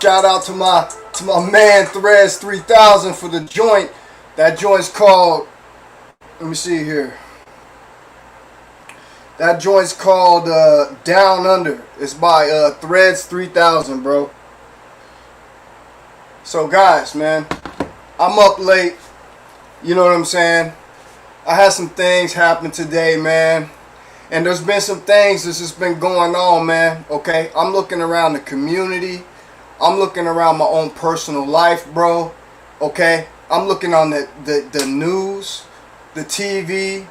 Shout out to my man Threads 3000 for the joint. That joint's called, let me see here. That joint's called Down Under. It's by Threads 3000, bro. So guys, man, I'm up late. You know what I'm saying? I had some things happen today, man. And there's been some things that's just been going on, man. Okay? I'm looking around the community. I'm looking around my own personal life, bro. Okay? I'm looking on the news, the TV,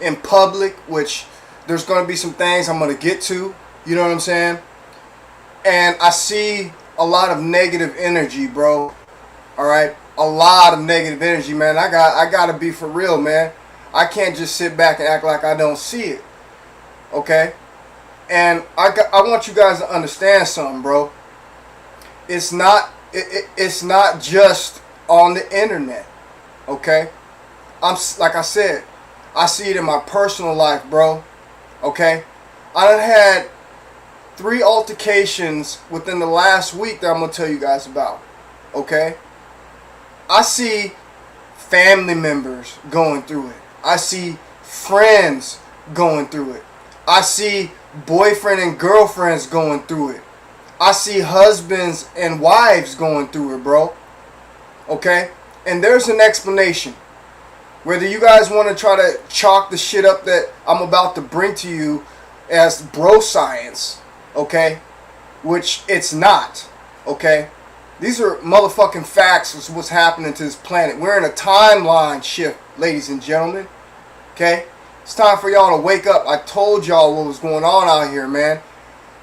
in public, which there's going to be some things I'm going to get to. You know what I'm saying? And I see a lot of negative energy, bro. Alright? A lot of negative energy, man. I got to be for real, man. I can't just sit back and act like I don't see it. Okay? And I want you guys to understand something, bro. It's not just on the internet. Okay? Like I said, I see it in my personal life, bro. Okay? I done had 3 altercations within the last week that I'm going to tell you guys about. Okay? I see family members going through it. I see friends going through it. I see boyfriend and girlfriends going through it. I see husbands and wives going through it, bro. Okay? And there's an explanation. Whether you guys want to try to chalk the shit up that I'm about to bring to you as bro science, okay? Which it's not, okay? These are motherfucking facts of what's happening to this planet. We're in a timeline shift, ladies and gentlemen. Okay? It's time for y'all to wake up. I told y'all what was going on out here, man.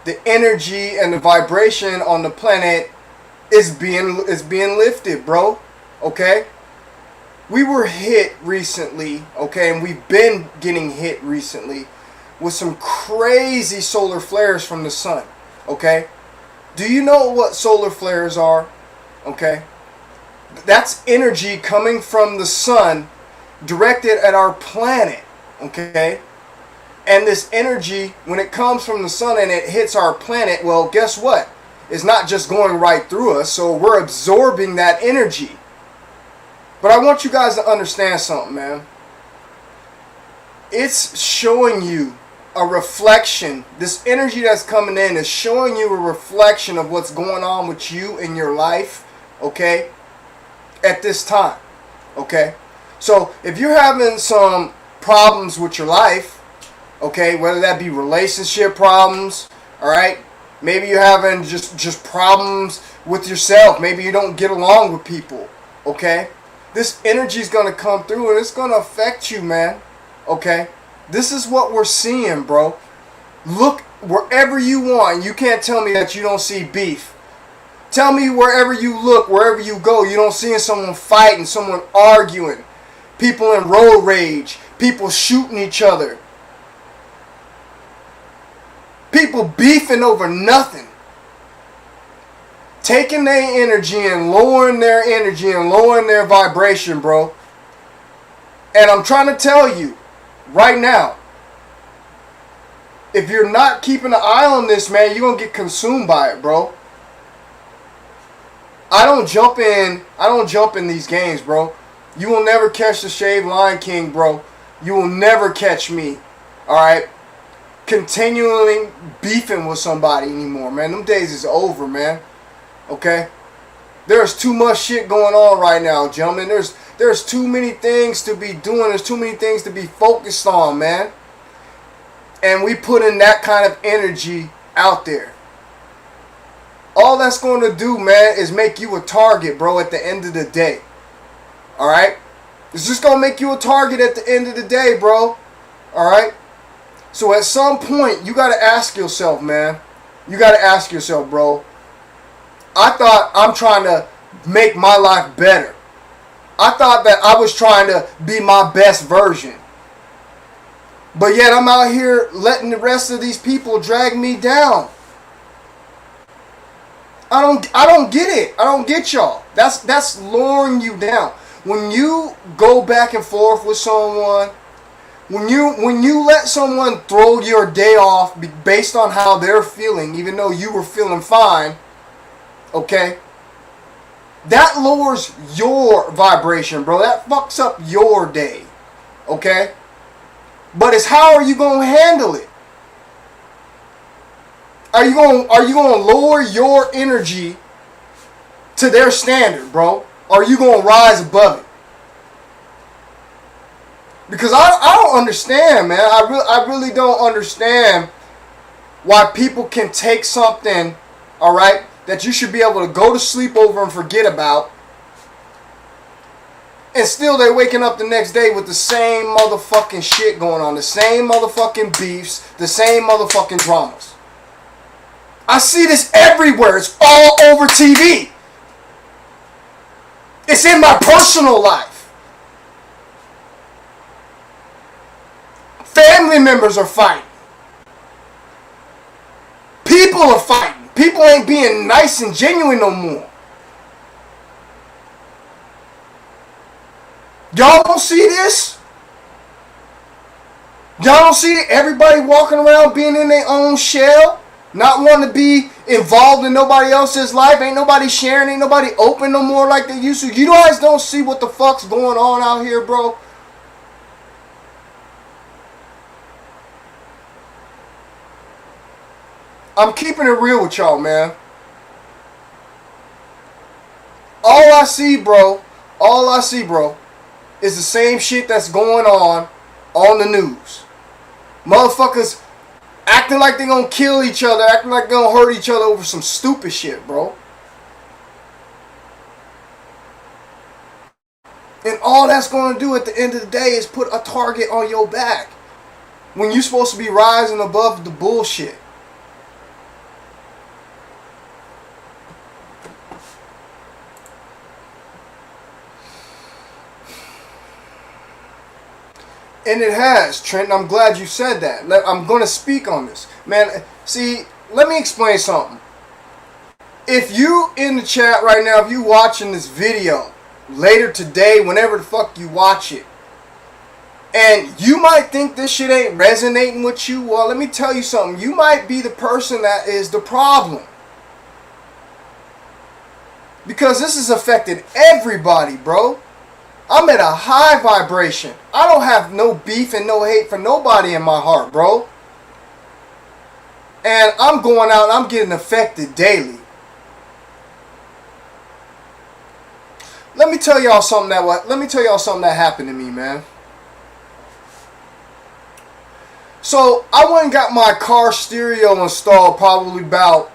The energy and the vibration on the planet is being lifted, bro. Okay? We were hit recently, okay, and we've been getting hit recently with some crazy solar flares from the sun, okay? Do you know what solar flares are? Okay? That's energy coming from the sun directed at our planet. Okay? And this energy, when it comes from the sun and it hits our planet, well, guess what? It's not just going right through us, so we're absorbing that energy. But I want you guys to understand something, man. It's showing you a reflection. This energy that's coming in is showing you a reflection of what's going on with you in your life, okay, at this time, okay? So if you're having some problems with your life, okay, whether that be relationship problems, all right, maybe you're having just problems with yourself, maybe you don't get along with people, okay, this energy is going to come through and it's going to affect you, man, okay? This is what we're seeing, bro. Look wherever you want. You can't tell me that you don't see beef. Tell me wherever you look, wherever you go, you don't see someone fighting, someone arguing, people in road rage, people shooting each other, people beefing over nothing, taking their energy and lowering their energy and lowering their vibration, bro. And I'm trying to tell you, right now, if you're not keeping an eye on this, man, you're going to get consumed by it, bro. I don't jump in these games, bro. You will never catch the Shaved Lion King, bro. You will never catch me, alright, continually beefing with somebody anymore, man. Them days is over, man. Okay? There's too much shit going on right now, gentlemen. There's too many things to be doing. There's too many things to be focused on, man. And we put in that kind of energy out there. All that's going to do, man, is make you a target, bro, at the end of the day. Alright? It's just going to make you a target at the end of the day, bro. Alright? So at some point, you got to ask yourself, man. You got to ask yourself, bro. I thought I'm trying to make my life better. I thought that I was trying to be my best version. But yet I'm out here letting the rest of these people drag me down. I don't get it. I don't get y'all. That's lowering you down. When you go back and forth with someone, when you let someone throw your day off based on how they're feeling, even though you were feeling fine, Okay? That lowers your vibration, bro. That fucks up your day. Okay? But it's how are you going to handle it? Are you going to lower your energy to their standard, bro? Or are you going to rise above it? Because I don't understand, man. I really don't understand why people can take something, all right, that you should be able to go to sleep over and forget about, and still they're waking up the next day with the same motherfucking shit going on, the same motherfucking beefs, the same motherfucking dramas. I see this everywhere. It's all over TV. It's in my personal life. Family members are fighting. People are fighting. People ain't being nice and genuine no more. Y'all don't see this? Y'all don't see everybody walking around being in their own shell? Not wanting to be involved in nobody else's life? Ain't nobody sharing? Ain't nobody open no more like they used to? You guys don't see what the fuck's going on out here, bro? I'm keeping it real with y'all, man. All I see, bro, is the same shit that's going on the news. Motherfuckers acting like they gonna kill each other, acting like they gonna hurt each other over some stupid shit, bro. And all that's gonna do at the end of the day is put a target on your back when you're supposed to be rising above the bullshit. And it has, Trent, and I'm glad you said that. I'm going to speak on this. Man, see, let me explain something. If you in the chat right now, if you watching this video later today, whenever the fuck you watch it, and you might think this shit ain't resonating with you, well, let me tell you something. You might be the person that is the problem. Because this is affecting everybody, bro. I'm at a high vibration. I don't have no beef and no hate for nobody in my heart, bro. And I'm going out and I'm getting affected daily. Let me tell y'all something that happened to me, man. So I went and got my car stereo installed probably about,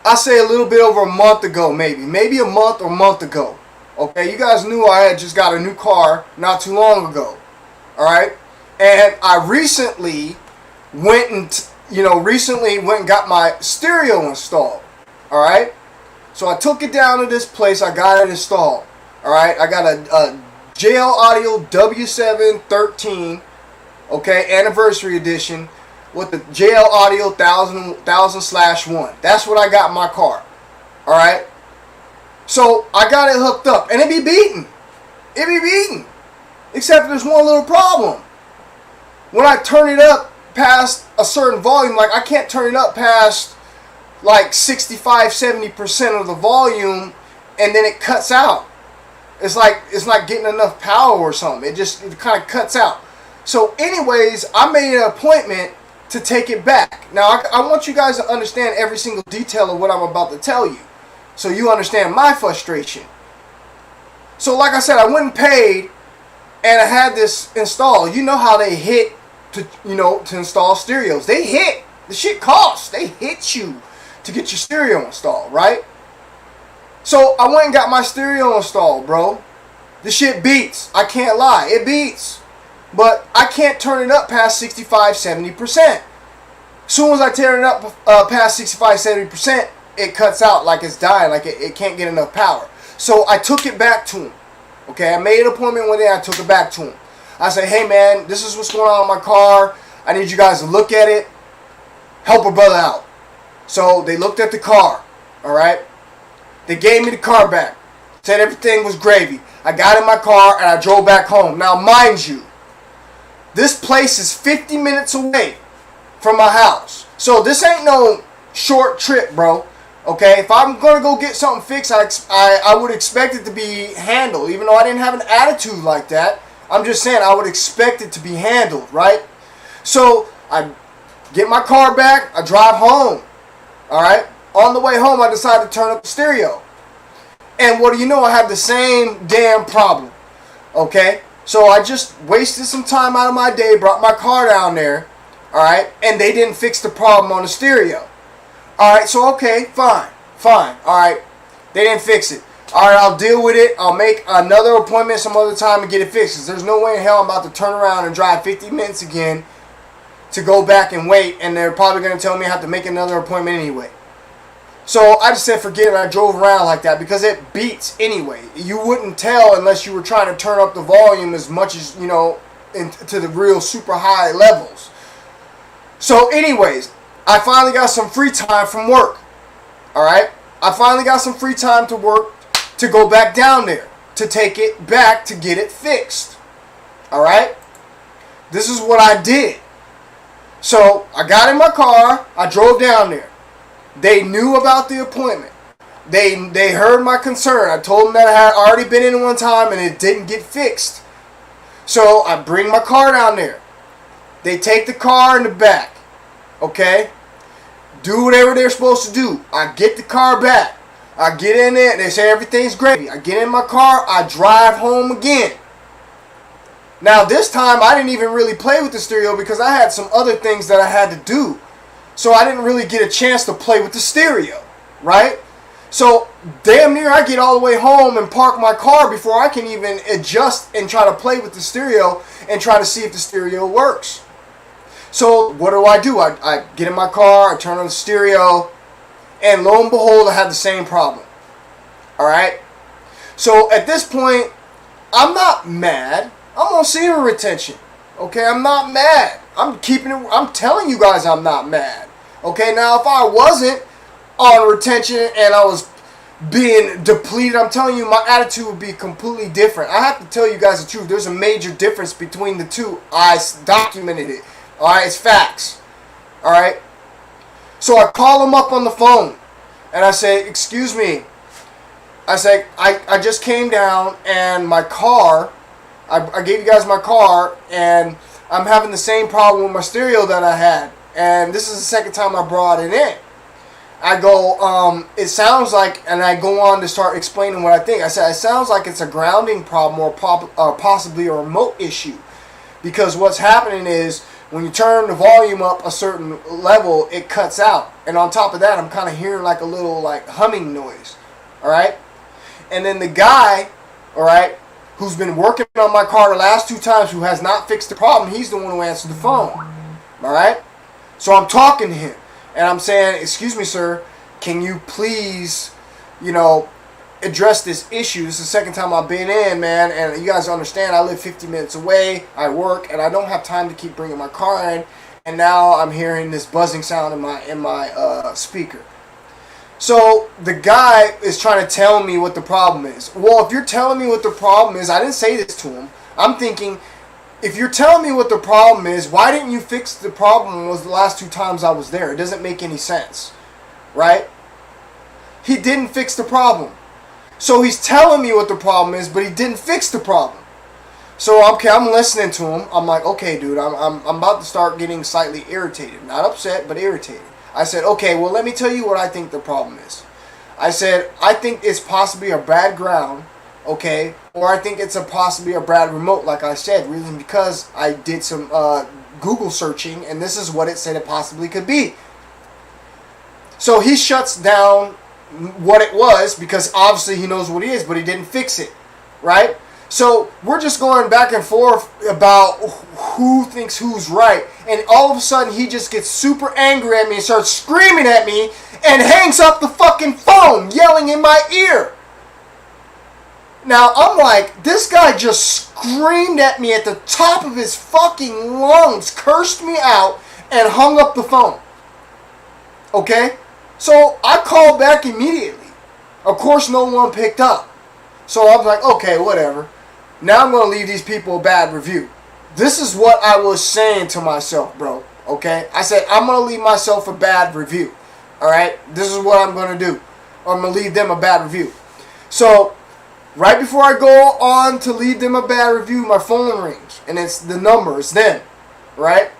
I say a little bit over a month ago, maybe a month or month ago. Okay, you guys knew I had just got a new car not too long ago. Alright? And I recently went and got my stereo installed. Alright? So I took it down to this place, I got it installed. Alright? I got a JL Audio W713, okay, anniversary edition with the JL Audio 1000/1. That's what I got in my car. Alright? So I got it hooked up, and it be beating. Except there's one little problem. When I turn it up past a certain volume, like I can't turn it up past like 65-70% of the volume, and then it cuts out. It's like it's not getting enough power or something. It kind of cuts out. So anyways, I made an appointment to take it back. Now I want you guys to understand every single detail of what I'm about to tell you, so you understand my frustration. So like I said, I went and paid, and I had this installed. You know how they hit to install stereos. They hit. The shit costs. They hit you to get your stereo installed, right? So I went and got my stereo installed, bro. The shit beats. I can't lie. It beats. But I can't turn it up past 65-70%. As soon as I turn it up past 65-70%, it cuts out like it's dying, like it can't get enough power. So I took it back to him. Okay, I made an appointment one day, I took it back to him. I said, hey man, this is what's going on with my car. I need you guys to look at it. Help a brother out. So they looked at the car, alright? They gave me the car back. Said everything was gravy. I got in my car and I drove back home. Now mind you, this place is 50 minutes away from my house. So this ain't no short trip, bro. Okay, if I'm going to go get something fixed, I would expect it to be handled. Even though I didn't have an attitude like that, I'm just saying I would expect it to be handled, right? So I get my car back, I drive home, all right? On the way home, I decide to turn up the stereo. And what do you know, I have the same damn problem, okay? So I just wasted some time out of my day, brought my car down there, all right? And they didn't fix the problem on the stereo. All right, so okay, fine. All right, they didn't fix it. All right, I'll deal with it. I'll make another appointment some other time and get it fixed. 'Cause there's no way in hell I'm about to turn around and drive 50 minutes again to go back and wait, and they're probably going to tell me I have to make another appointment anyway. So I just said forget it. I drove around like that because it beats anyway. You wouldn't tell unless you were trying to turn up the volume as much as, you know, to the real super high levels. So anyways, I finally got some free time from work. Alright? I finally got some free time to work to go back down there. To take it back to get it fixed. Alright? This is what I did. So, I got in my car. I drove down there. They knew about the appointment. They heard my concern. I told them that I had already been in one time and it didn't get fixed. So, I bring my car down there. They take the car in the back. Okay? Do whatever they're supposed to do. I get the car back. I get in there. They say everything's great. I get in my car. I drive home again. Now this time I didn't even really play with the stereo because I had some other things that I had to do. So I didn't really get a chance to play with the stereo. Right? So damn near I get all the way home and park my car before I can even adjust and try to play with the stereo and try to see if the stereo works. So what do? I get in my car, I turn on the stereo, and lo and behold, I have the same problem. Alright? So at this point, I'm not mad. I'm on semen retention. Okay, I'm not mad. I'm telling you guys I'm not mad. Okay, now if I wasn't on retention and I was being depleted, I'm telling you my attitude would be completely different. I have to tell you guys the truth. There's a major difference between the two. I documented it. Alright, it's facts. Alright? So I call him up on the phone. And I say, excuse me. I say, I just came down and my car, I gave you guys my car, and I'm having the same problem with my stereo that I had. And this is the second time I brought it in. I go, it sounds like, and I go on to start explaining what I think. I said, it sounds like it's a grounding problem or possibly a remote issue. Because what's happening is, when you turn the volume up a certain level, it cuts out. And on top of that, I'm kind of hearing like a little like humming noise. Alright? And then the guy, alright, who's been working on my car the last 2 times, who has not fixed the problem, he's the one who answered the phone. Alright? So I'm talking to him. And I'm saying, excuse me, sir, can you please, you know, address this issue? This is the second time I've been in, man, and you guys understand I live 50 minutes away, I work, and I don't have time to keep bringing my car in, and now I'm hearing this buzzing sound in my speaker. So the guy is trying to tell me what the problem is. Well, if you're telling me what the problem is, I didn't say this to him. I'm thinking, if you're telling me what the problem is, why didn't you fix the problem was the last 2 times I was there? It doesn't make any sense, right? He didn't fix the problem. So he's telling me what the problem is, but he didn't fix the problem. So okay, I'm listening to him. I'm like, okay, dude, I'm about to start getting slightly irritated. Not upset, but irritated. I said, okay, well, let me tell you what I think the problem is. I said, I think it's possibly a bad ground, okay, or I think it's possibly a bad remote, like I said, reason because I did some Google searching, and this is what it said it possibly could be. So he shuts down what it was, because obviously he knows what it is, but he didn't fix it, right? So we're just going back and forth about who thinks who's right, and all of a sudden he just gets super angry at me and starts screaming at me and hangs up the fucking phone, yelling in my ear. Now I'm like, this guy just screamed at me at the top of his fucking lungs, cursed me out, and hung up the phone. Okay? So I called back immediately. Of course, no one picked up. So I was like, okay, whatever. Now I'm going to leave these people a bad review. This is what I was saying to myself, bro. Okay? I said, I'm going to leave myself a bad review. All right, this is what I'm going to do. I'm going to leave them a bad review. So, right before I go on to leave them a bad review, my phone rings. And it's the number. It's them. Right?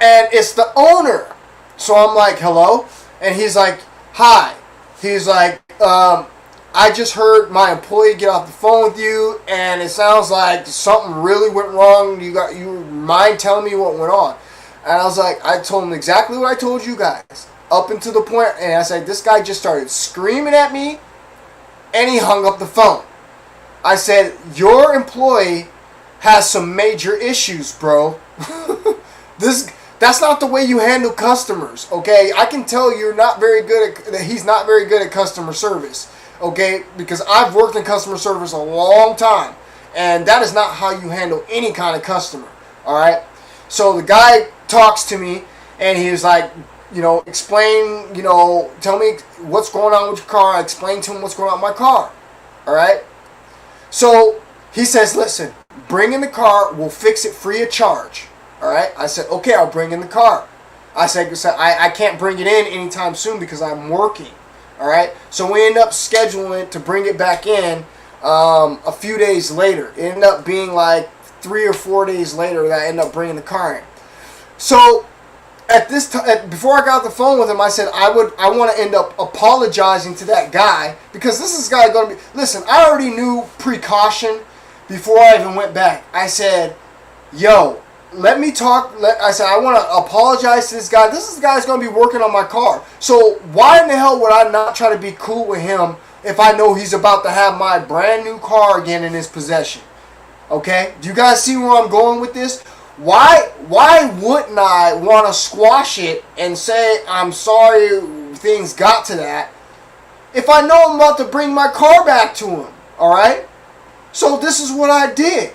And it's the owner. So I'm like, hello? And he's like, hi. He's like, I just heard my employee get off the phone with you, and it sounds like something really went wrong. You mind telling me what went on? And I was like, I told him exactly what I told you guys. Up until the point, and I said, this guy just started screaming at me, and he hung up the phone. I said, your employee has some major issues, bro. That's not the way you handle customers, okay? I can tell you're not very good at, that he's not very good at customer service, okay? Because I've worked in customer service a long time, and that is not how you handle any kind of customer, all right? So the guy talks to me, and he was like, explain, tell me what's going on with your car. I explained to him what's going on with my car, all right? So he says, listen, bring in the car, we'll fix it free of charge. All right, I said, okay, I'll bring in the car. I said, I can't bring it in anytime soon because I'm working. All right, so we end up scheduling it to bring it back in a few days later. It ended up being like 3 or 4 days later that I ended up bringing the car in. So at this time, before I got off the phone with him, I said I want to end up apologizing to that guy because this guy going to be. Listen, I already knew precaution before I even went back. I said, yo. Let me talk. I said, I want to apologize to this guy. This guy's going to be working on my car. So why in the hell would I not try to be cool with him if I know he's about to have my brand new car again in his possession? Okay? Do you guys see where I'm going with this? Why wouldn't I want to squash it and say, I'm sorry things got to that, if I know I'm about to bring my car back to him? All right? So this is what I did.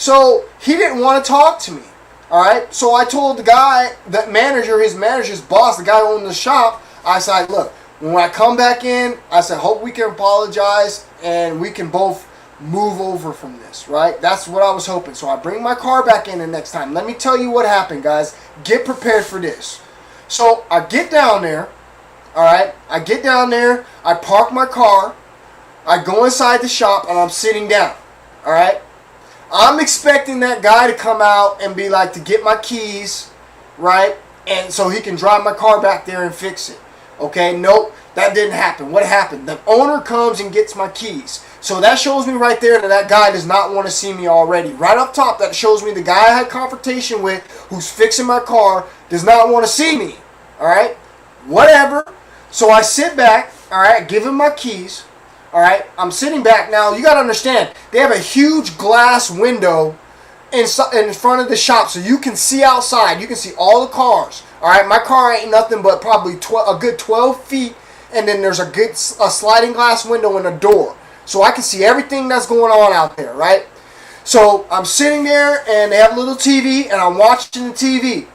So he didn't want to talk to me, all right? So I told the guy, his manager's boss, the guy who owned the shop, I said, look, when I come back in, I said, hope we can apologize and we can both move over from this, right? That's what I was hoping. So I bring my car back in the next time. Let me tell you what happened, guys. Get prepared for this. So I get down there, all right? I get down there, I park my car, I go inside the shop, and I'm sitting down, all right? I'm expecting that guy to come out and be like, to get my keys, right? And so he can drive my car back there and fix it. Okay, nope, that didn't happen. What happened? The owner comes and gets my keys. So that shows me right there that guy does not want to see me already. Right up top, that shows me the guy I had confrontation with who's fixing my car does not want to see me. All right, whatever. So I sit back, all right, give him my keys. All right, I'm sitting back now. You got to understand, they have a huge glass window in front of the shop, so you can see outside. You can see all the cars. All right, my car ain't nothing but probably a good 12 feet, and then there's a sliding glass window and a door, so I can see everything that's going on out there. Right. So I'm sitting there, and they have a little TV, and I'm watching the TV.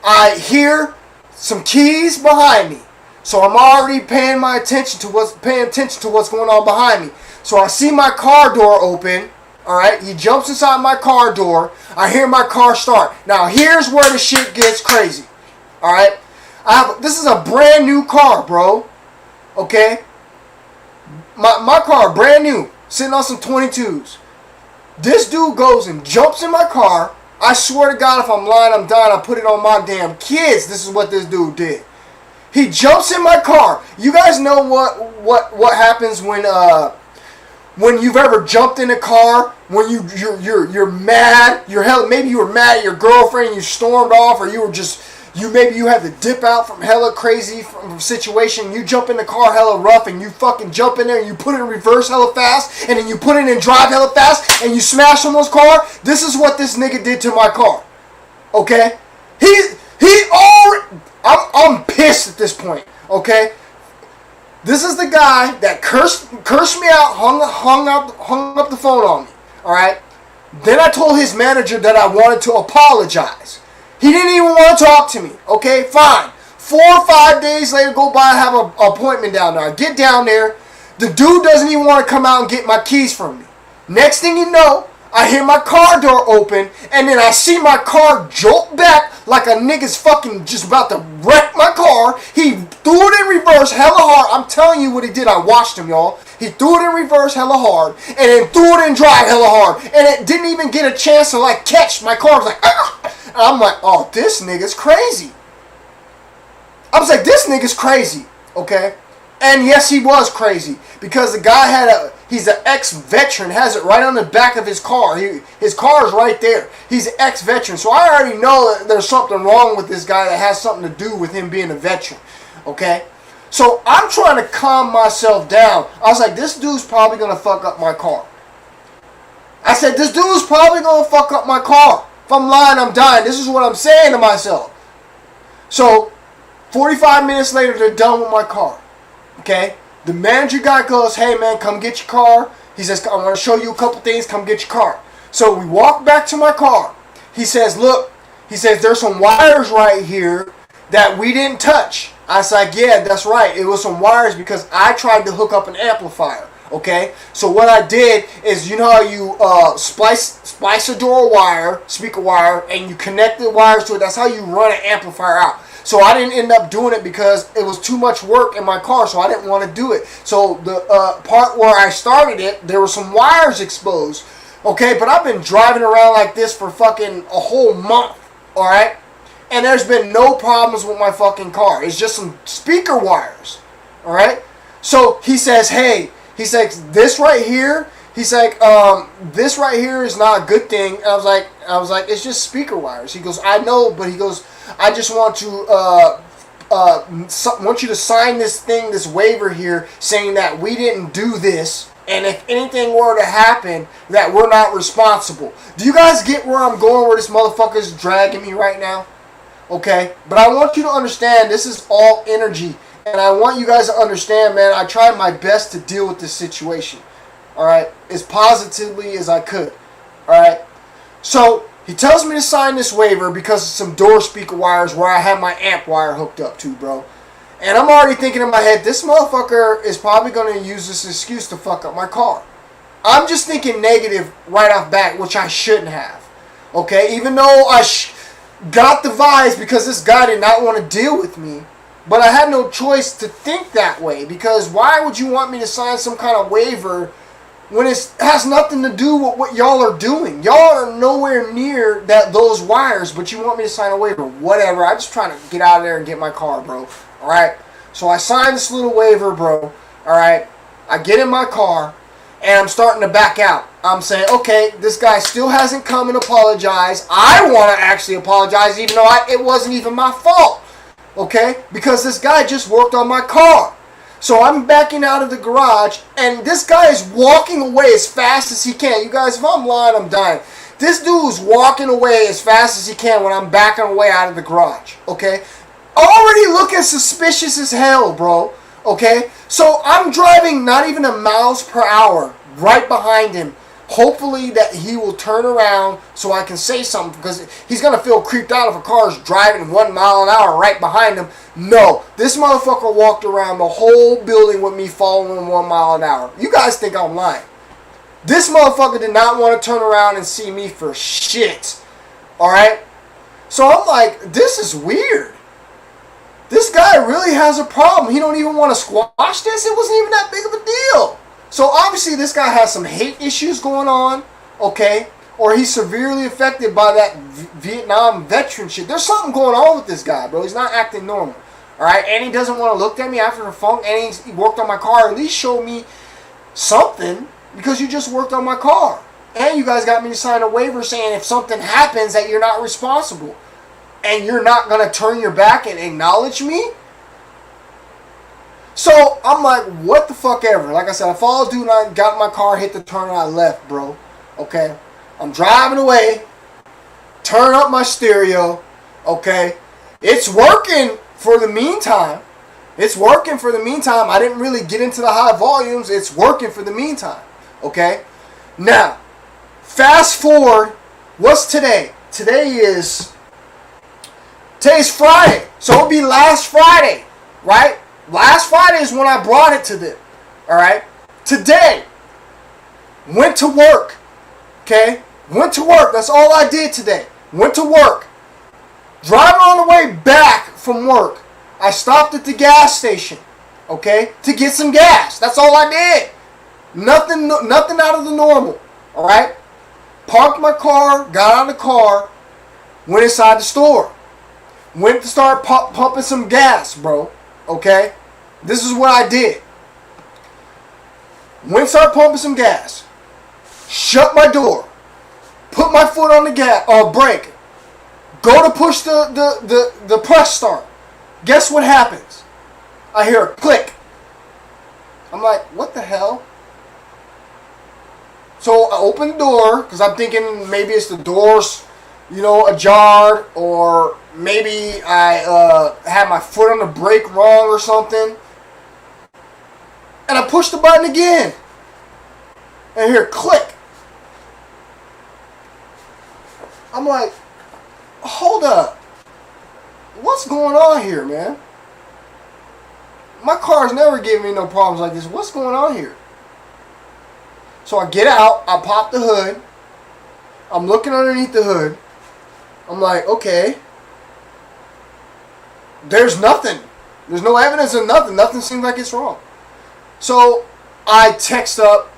I hear some keys behind me. So I'm already paying attention to what's going on behind me. So I see my car door open. All right, he jumps inside my car door. I hear my car start. Now here's where the shit gets crazy. All right, this is a brand new car, bro. Okay, my car brand new, sitting on some 22s. This dude goes and jumps in my car. I swear to God, if I'm lying, I'm dying. I put it on my damn kids. This is what this dude did. He jumps in my car. You guys know what happens when you've ever jumped in a car when you're mad. Maybe you were mad at your girlfriend and you stormed off, or maybe you had to dip out from hella crazy from situation. You jump in the car hella rough and you fucking jump in there and you put it in reverse hella fast, and then you put it in drive hella fast and you smash someone's car. This is what this nigga did to my car. Okay? I'm pissed at this point, okay? This is the guy that cursed me out, hung up the phone on me, all right? Then I told his manager that I wanted to apologize. He didn't even want to talk to me, okay? Fine. 4 or 5 days later, go by, I have an appointment down there. I get down there. The dude doesn't even want to come out and get my keys from me. Next thing you know, I hear my car door open, and then I see my car jolt back like a nigga's fucking just about to wrecked my car. He threw it in reverse hella hard. I'm telling you what he did. I watched him, y'all. He threw it in reverse hella hard and then threw it in drive hella hard. And it didn't even get a chance to like catch. My car was like, ah! And I'm like, oh, this nigga's crazy. I was like, this nigga's crazy, okay? And yes, he was crazy because the guy he's an ex-veteran, has it right on the back of his car. His car is right there. He's an ex-veteran. So I already know that there's something wrong with this guy that has something to do with him being a veteran, okay? So I'm trying to calm myself down. I was like, this dude's probably going to fuck up my car. I said, this dude's probably going to fuck up my car. If I'm lying, I'm dying. This is what I'm saying to myself. So 45 minutes later, they're done with my car. Okay? The manager guy goes, hey man, come get your car. He says, I want to show you a couple things. Come get your car. So we walk back to my car. He says, look, he says, there's some wires right here that we didn't touch. I was like, yeah, that's right. It was some wires because I tried to hook up an amplifier. Okay? So what I did is, you know how you splice a door wire, speaker wire, and you connect the wires to it. That's how you run an amplifier out. So I didn't end up doing it because it was too much work in my car, so I didn't want to do it. So the part where I started it, there were some wires exposed. Okay, but I've been driving around like this for fucking a whole month, alright? And there's been no problems with my fucking car. It's just some speaker wires, alright? So he says, hey, he says, this right here, he's like, this right here is not a good thing. And I was like, it's just speaker wires. He goes, I know, but he goes, I just want to want you to sign this thing, this waiver here, saying that we didn't do this, and if anything were to happen, that we're not responsible. Do you guys get where I'm going, where this motherfucker's dragging me right now? Okay? But I want you to understand, this is all energy, and I want you guys to understand, man, I tried my best to deal with this situation. Alright? As positively as I could. Alright? So he tells me to sign this waiver because of some door speaker wires where I have my amp wire hooked up to, bro. And I'm already thinking in my head, this motherfucker is probably going to use this excuse to fuck up my car. I'm just thinking negative right off bat, which I shouldn't have. Okay? Even though I got the vibes because this guy did not want to deal with me. But I had no choice to think that way. Because why would you want me to sign some kind of waiver when it has nothing to do with what y'all are doing? Y'all are nowhere near those wires, but you want me to sign a waiver. Whatever. I'm just trying to get out of there and get my car, bro. Alright? So I signed this little waiver, bro. Alright? I get in my car, and I'm starting to back out. I'm saying, okay, this guy still hasn't come and apologized. I want to actually apologize, even though it wasn't even my fault. Okay? Because this guy just worked on my car. So I'm backing out of the garage, and this guy is walking away as fast as he can. You guys, if I'm lying, I'm dying. This dude's walking away as fast as he can when I'm backing away out of the garage, okay? Already looking suspicious as hell, bro, okay? So I'm driving not even a miles per hour right behind him, hopefully that he will turn around so I can say something, because he's going to feel creeped out if a car is driving 1 mile an hour right behind him. No, this motherfucker walked around the whole building with me following 1 mile an hour. You guys think I'm lying. This motherfucker did not want to turn around and see me for shit. Alright? So I'm like, this is weird. This guy really has a problem. He don't even want to squash this. It wasn't even that big of a deal. So obviously this guy has some hate issues going on, okay? Or he's severely affected by that Vietnam veteran shit. There's something going on with this guy, bro. He's not acting normal, alright? And he doesn't want to look at me after the phone, and he worked on my car. At least show me something, because you just worked on my car. And you guys got me to sign a waiver saying if something happens that you're not responsible. And you're not going to turn your back and acknowledge me? So, I'm like, what the fuck ever. Like I said, I followed dude and I got in my car, hit the turn, and I left, bro. Okay? I'm driving away. Turn up my stereo. Okay? It's working for the meantime. It's working for the meantime. I didn't really get into the high volumes. It's working for the meantime. Okay? Now, fast forward. What's today? Today's Friday. So it'll be last Friday. Right? Last Friday is when I brought it to them. Alright? Today. Went to work. Okay? Went to work. That's all I did today. Went to work. Driving on the way back from work. I stopped at the gas station, okay, to get some gas. That's all I did. Nothing out of the normal, all right? Parked my car, got out of the car, went inside the store. Went to start pumping some gas, bro, okay? This is what I did. Went to start pumping some gas. Shut my door. Put my foot on the brake. Go to push the press start. Guess what happens? I hear a click. I'm like, what the hell? So I open the door because I'm thinking maybe it's the doors, ajar, or maybe I had my foot on the brake wrong or something. And I push the button again. And I hear a click. I'm like, hold up. What's going on here, man? My car's never given me no problems like this. What's going on here? So I get out. I pop the hood. I'm looking underneath the hood. I'm like, okay. There's nothing. There's no evidence of nothing. Nothing seems like it's wrong. So I text up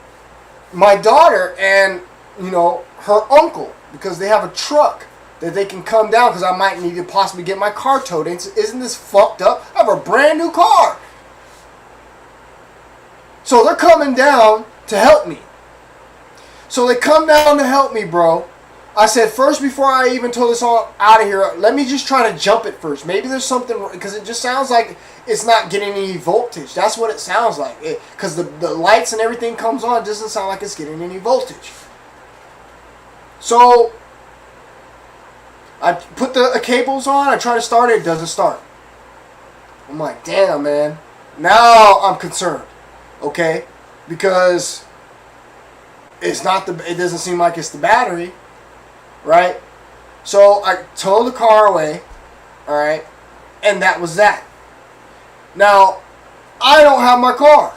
my daughter and, her uncle, because they have a truck that they can come down because I might need to possibly get my car towed. Isn't this fucked up? I have a brand new car. So they're coming down to help me. So they come down to help me, bro. I said, first, before I even told this all out of here, let me just try to jump it first. Maybe there's something, because it just sounds like it's not getting any voltage. That's what it sounds like. Because the lights and everything comes on, it doesn't sound like it's getting any voltage. So I put the cables on, I try to start it doesn't start. I'm like, damn, man. Now I'm concerned, okay? Because it doesn't seem like it's the battery, right? So I towed the car away, all right? And that was that. Now, I don't have my car,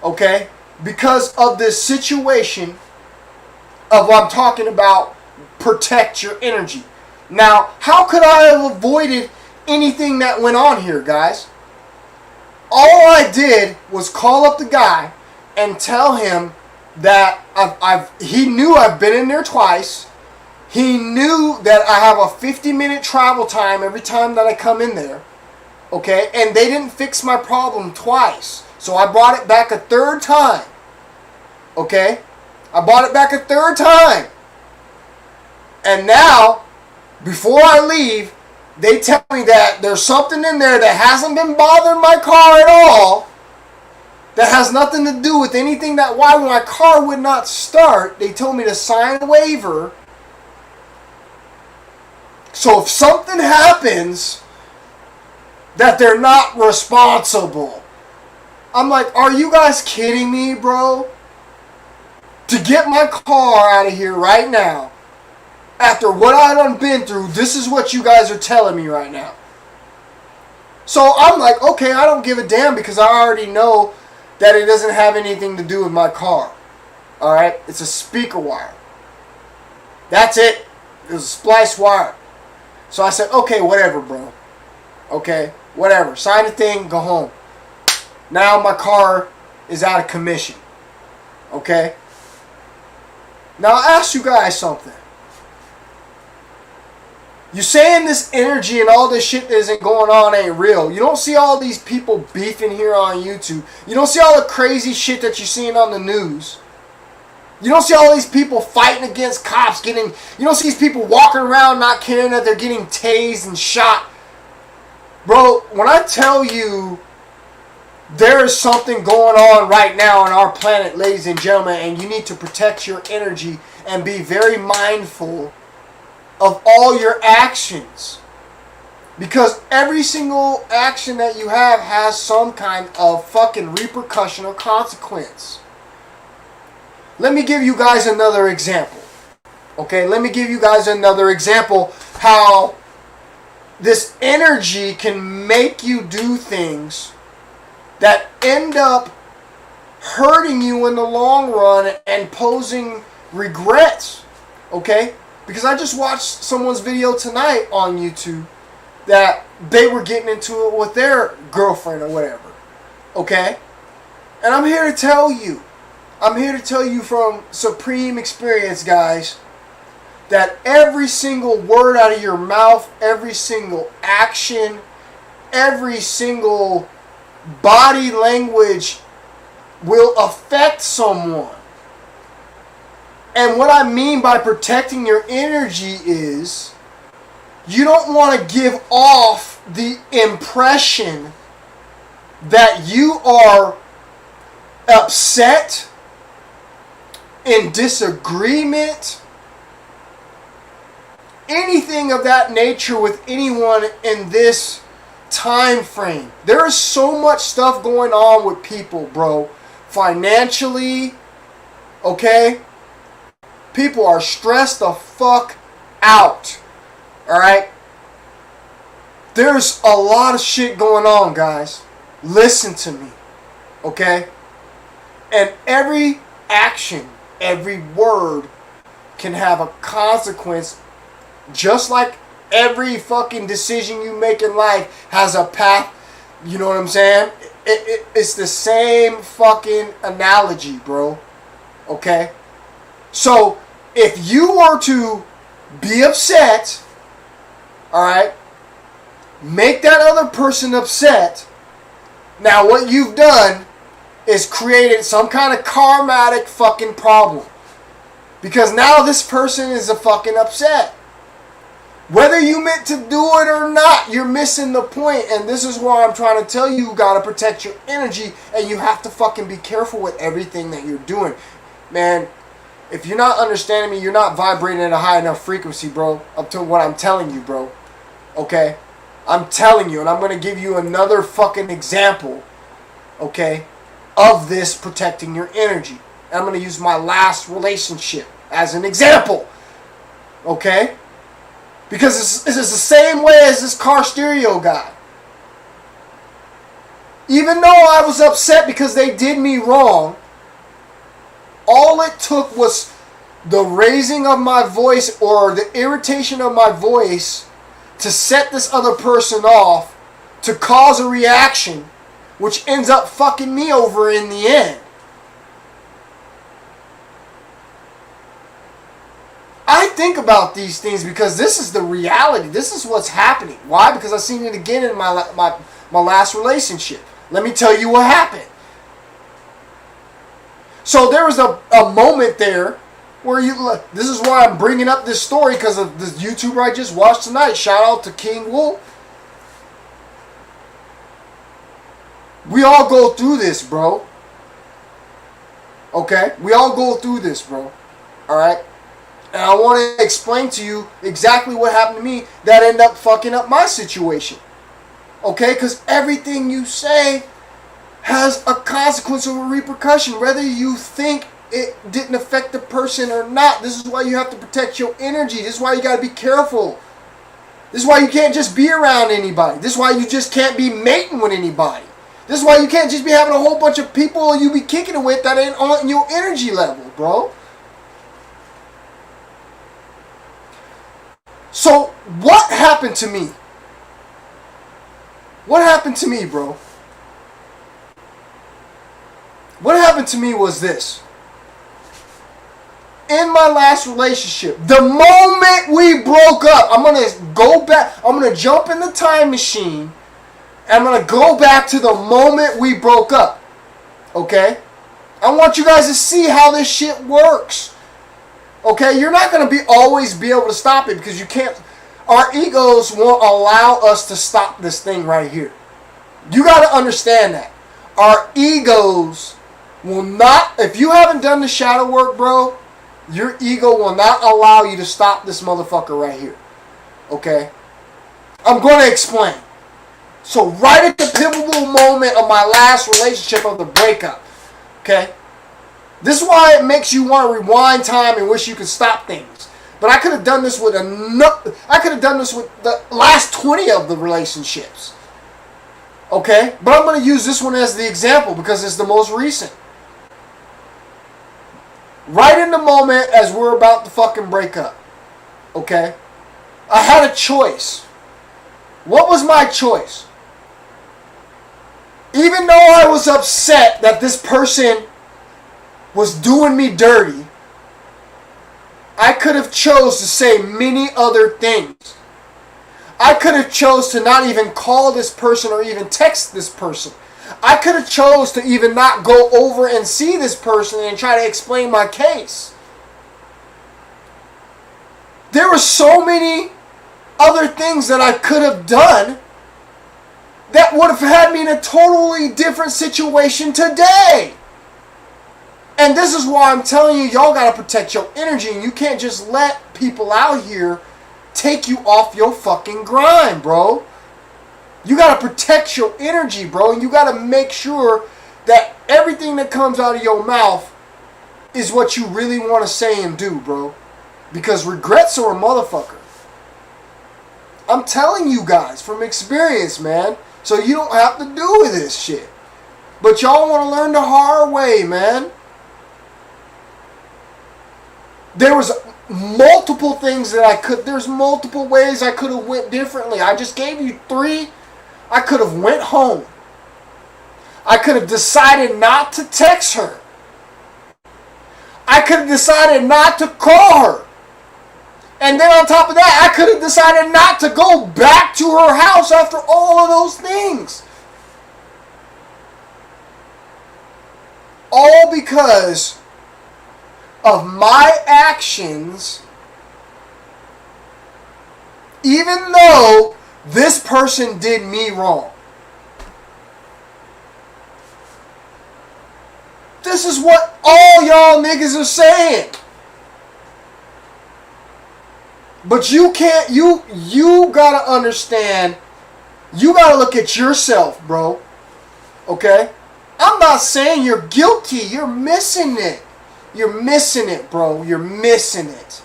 okay? Because of this situation of what I'm talking about, protect your energy. Now, how could I have avoided anything that went on here, guys? All I did was call up the guy and tell him that he knew I've been in there twice. He knew that I have a 50-minute travel time every time that I come in there. Okay? And they didn't fix my problem twice. So I brought it back a third time. Okay? I brought it back a third time. And now, before I leave, they tell me that there's something in there that hasn't been bothering my car at all. That has nothing to do with anything why my car would not start. They told me to sign a waiver. So if something happens, that they're not responsible. I'm like, are you guys kidding me, bro? To get my car out of here right now, after what I done been through, this is what you guys are telling me right now. So I'm like, okay, I don't give a damn because I already know that it doesn't have anything to do with my car. Alright? It's a speaker wire. That's it. It was a splice wire. So I said, okay, whatever, bro. Okay, whatever. Sign the thing, go home. Now my car is out of commission. Okay? Now I'll ask you guys something. You saying this energy and all this shit that isn't going on ain't real. You don't see all these people beefing here on YouTube. You don't see all the crazy shit that you're seeing on the news. You don't see all these people fighting against cops you don't see these people walking around not caring that they're getting tased and shot. Bro, when I tell you there is something going on right now on our planet, ladies and gentlemen, and you need to protect your energy and be very mindful of all your actions. Because every single action that you have has some kind of fucking repercussion or consequence. Let me give you guys another example. Okay, let me give you guys another example how this energy can make you do things that end up hurting you in the long run and posing regrets. Okay? Because I just watched someone's video tonight on YouTube that they were getting into it with their girlfriend or whatever. Okay? And I'm here to tell you from supreme experience, guys, that every single word out of your mouth, every single action, every single body language will affect someone. And what I mean by protecting your energy is you don't want to give off the impression that you are upset, in disagreement, anything of that nature with anyone in this time frame. There is so much stuff going on with people, bro. Financially, okay? People are stressed the fuck out. Alright? There's a lot of shit going on, guys. Listen to me. Okay? And every action, every word can have a consequence, just like every fucking decision you make in life has a path. You know what I'm saying? It's the same fucking analogy, bro. Okay? So, if you were to be upset, alright, make that other person upset, now what you've done is created some kind of karmatic fucking problem. Because now this person is a fucking upset. Whether you meant to do it or not, you're missing the point. And this is why I'm trying to tell you, you gotta protect your energy. And you have to fucking be careful with everything that you're doing. Man, if you're not understanding me, you're not vibrating at a high enough frequency, bro. Up to what I'm telling you, bro. Okay? I'm telling you, and I'm gonna give you another fucking example, okay, of this protecting your energy. And I'm gonna use my last relationship as an example. Okay? Because it's the same way as this car stereo guy. Even though I was upset because they did me wrong, all it took was the raising of my voice or the irritation of my voice to set this other person off, to cause a reaction, which ends up fucking me over in the end. I think about these things because this is the reality. This is what's happening. Why? Because I've seen it again in my last relationship. Let me tell you what happened. So there was a moment there where this is why I'm bringing up this story, because of this YouTuber I just watched tonight. Shout out to King Wolf. We all go through this, bro. Okay? We all go through this, bro. Alright? And I want to explain to you exactly what happened to me that ended up fucking up my situation. Okay? Because everything you say has a consequence or a repercussion, whether you think it didn't affect the person or not. This is why you have to protect your energy. This is why you got to be careful. This is why you can't just be around anybody. This is why you just can't be mating with anybody. This is why you can't just be having a whole bunch of people you be kicking it with that ain't on your energy level, bro. So, what happened to me? What happened to me, bro? What happened to me was this. In my last relationship, the moment we broke up, I'm going to go back. I'm going to jump in the time machine. And I'm going to go back to the moment we broke up. Okay? I want you guys to see how this shit works. Okay? You're not going to always be able to stop it because you can't. Our egos won't allow us to stop this thing right here. You got to understand that. Our egos will not, if you haven't done the shadow work, bro, your ego will not allow you to stop this motherfucker right here. Okay? I'm going to explain. So right at the pivotal moment of my last relationship of the breakup, okay? This is why it makes you want to rewind time and wish you could stop things. But I could have done this with the last 20 of the relationships. Okay? But I'm going to use this one as the example because it's the most recent. Right in the moment as we're about to fucking break up. Okay? I had a choice. What was my choice? Even though I was upset that this person was doing me dirty, I could have chose to say many other things. I could have chose to not even call this person or even text this person. I could have chose to even not go over and see this person and try to explain my case. There were so many other things that I could have done that would have had me in a totally different situation today. And this is why I'm telling you, y'all gotta protect your energy, and you can't just let people out here take you off your fucking grind, bro. You gotta protect your energy, bro, and you gotta make sure that everything that comes out of your mouth is what you really want to say and do, bro. Because regrets are a motherfucker. I'm telling you guys from experience, man. So you don't have to do with this shit. But y'all want to learn the hard way, man. There was multiple things that I could... There's multiple ways I could have went differently. I just gave you 3. I could have went home. I could have decided not to text her. I could have decided not to call her. And then on top of that, I could have decided not to go back to her house after all of those things. All because of my actions, even though this person did me wrong. This is what all y'all niggas are saying. But you can't, you gotta understand, you gotta look at yourself, bro. Okay? I'm not saying you're guilty. You're missing it. You're missing it, bro. You're missing it.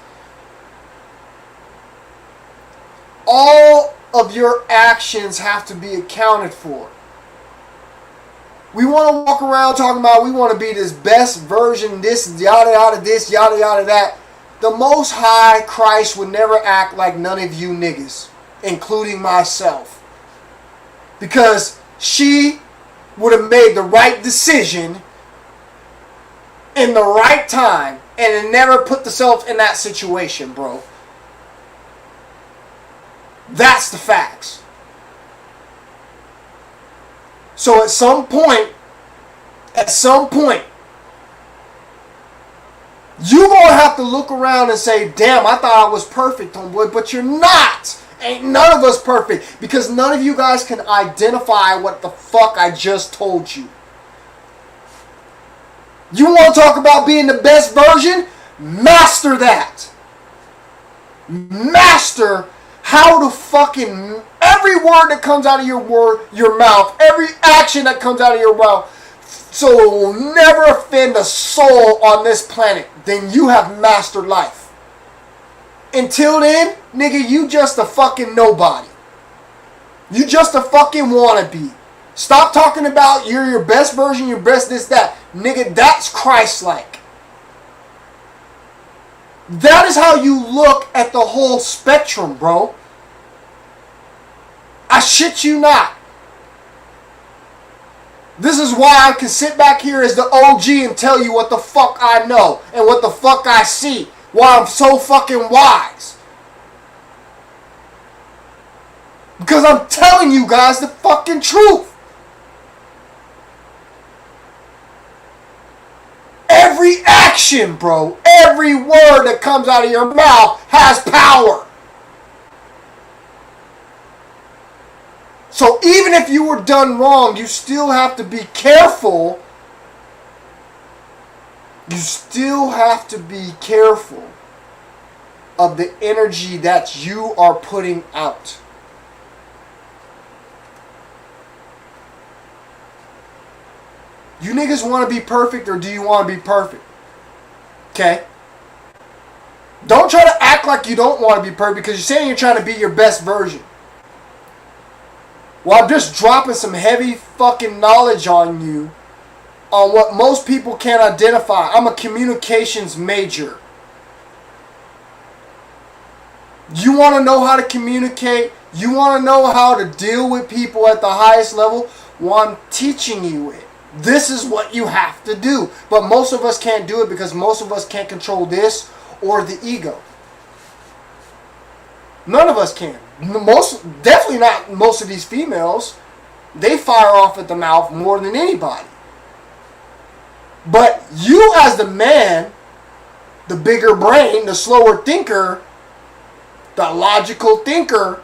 All of your actions have to be accounted for. We want to walk around talking about we want to be this best version, this, yada, yada, this, yada, yada, that. The Most High, Christ, would never act like none of you niggas, including myself. Because she would have made the right decision in the right time and never put herself in that situation, bro. That's the facts. So at some point, you're going to have to look around and say, damn, I thought I was perfect, homeboy, but you're not. Ain't none of us perfect, because none of you guys can identify what the fuck I just told you. You want to talk about being the best version? Master that. Master how to fucking, every word that comes out of your mouth, every action that comes out of your mouth, so it will never offend a soul on this planet. Then you have mastered life. Until then, nigga, you just a fucking nobody. You just a fucking wannabe. Stop talking about you're your best version, your best this, that. Nigga, that's Christ-like. That is how you look at the whole spectrum, bro. I shit you not. This is why I can sit back here as the OG and tell you what the fuck I know and what the fuck I see. Why I'm so fucking wise. Because I'm telling you guys the fucking truth. Every action, bro, every word that comes out of your mouth has power. So even if you were done wrong, you still have to be careful. You still have to be careful of the energy that you are putting out. You niggas want to be perfect, or do you want to be perfect? Okay? Don't try to act like you don't want to be perfect, because you're saying you're trying to be your best version. Well, I'm just dropping some heavy fucking knowledge on you on what most people can't identify. I'm a communications major. You want to know how to communicate? You want to know how to deal with people at the highest level? Well, I'm teaching you it. This is what you have to do. But most of us can't do it because most of us can't control this or the ego. None of us can. Definitely not most of these females. They fire off at the mouth more than anybody. But you as the man, the bigger brain, the slower thinker, the logical thinker,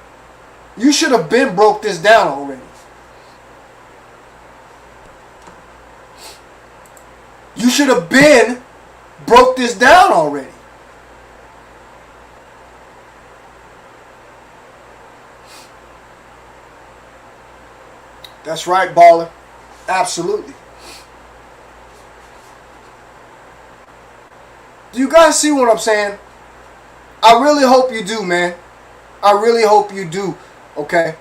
you should have been broke this down already. You should have been broke this down already. That's right, baller. Absolutely. Do you guys see what I'm saying? I really hope you do, man. I really hope you do, okay?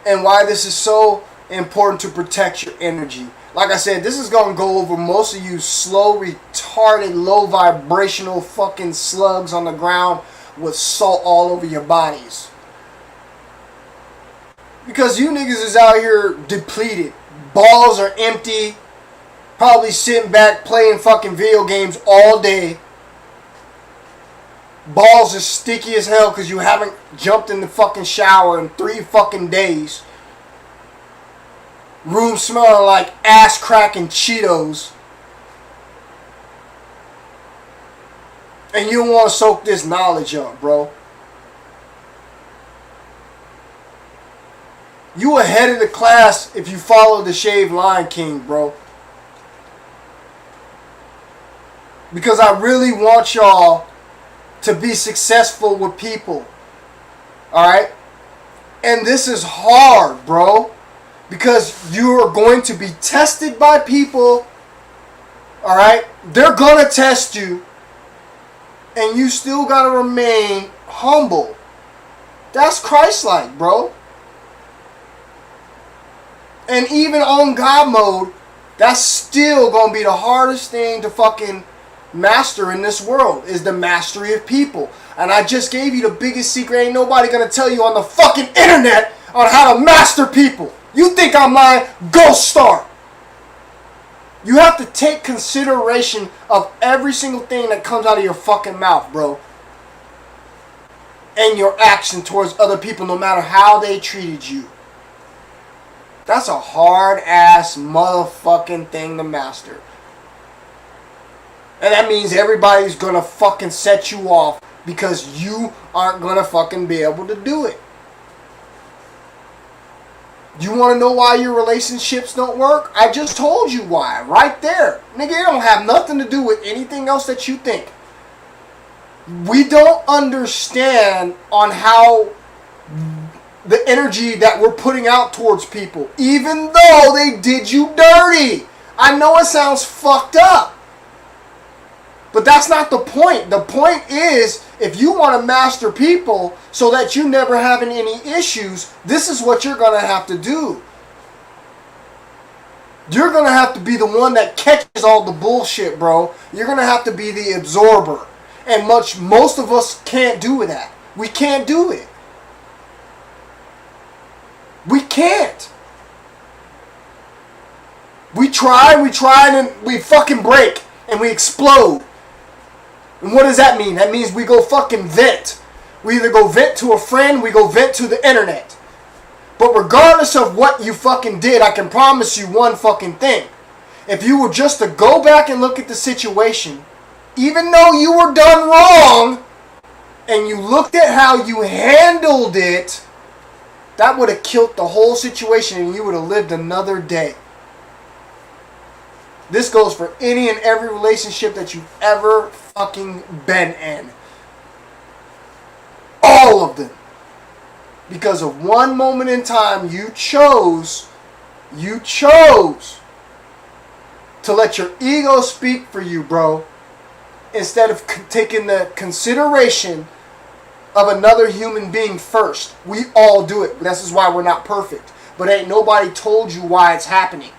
And why this is so important to protect your energy. Like I said, this is going to go over most of you slow, retarded, low vibrational fucking slugs on the ground with salt all over your bodies. Because you niggas is out here depleted. Balls are empty. Probably sitting back playing fucking video games all day. Balls are sticky as hell because you haven't jumped in the fucking shower in 3 fucking days. Room smelling like ass crack and Cheetos. And you don't want to soak this knowledge up, bro. You ahead of the class if you follow the shaved Lion King, bro. Because I really want y'all to be successful with people. Alright? And this is hard, bro. Because you are going to be tested by people. Alright? They're going to test you. And you still got to remain humble. That's Christ-like, bro. And even on God mode, that's still going to be the hardest thing to fucking master in this world, is the mastery of people. And I just gave you the biggest secret. Ain't nobody going to tell you on the fucking internet on how to master people. You think I'm lying? Go start. You have to take consideration of every single thing that comes out of your fucking mouth, bro. And your action towards other people, no matter how they treated you. That's a hard-ass motherfucking thing to master. And that means everybody's gonna fucking set you off because you aren't gonna fucking be able to do it. You wanna know why your relationships don't work? I just told you why, right there. Nigga, it don't have nothing to do with anything else that you think. We don't understand on how the energy that we're putting out towards people, even though they did you dirty. I know it sounds fucked up, but that's not the point. The point is, if you want to master people so that you never having any issues, this is what you're going to have to do. You're going to have to be the one that catches all the bullshit, bro. You're going to have to be the absorber. And most of us can't do that. We can't do it. We can't. We try, and we fucking break. And we explode. And what does that mean? That means we go fucking vent. We either go vent to a friend, we go vent to the internet. But regardless of what you fucking did, I can promise you one fucking thing. If you were just to go back and look at the situation, even though you were done wrong, and you looked at how you handled it, that would have killed the whole situation and you would have lived another day. This goes for any and every relationship that you've ever fucking been in. All of them. Because of one moment in time, you chose to let your ego speak for you, bro. Instead of taking the consideration of another human being first. We all do it. This is why we're not perfect. But ain't nobody told you why it's happening.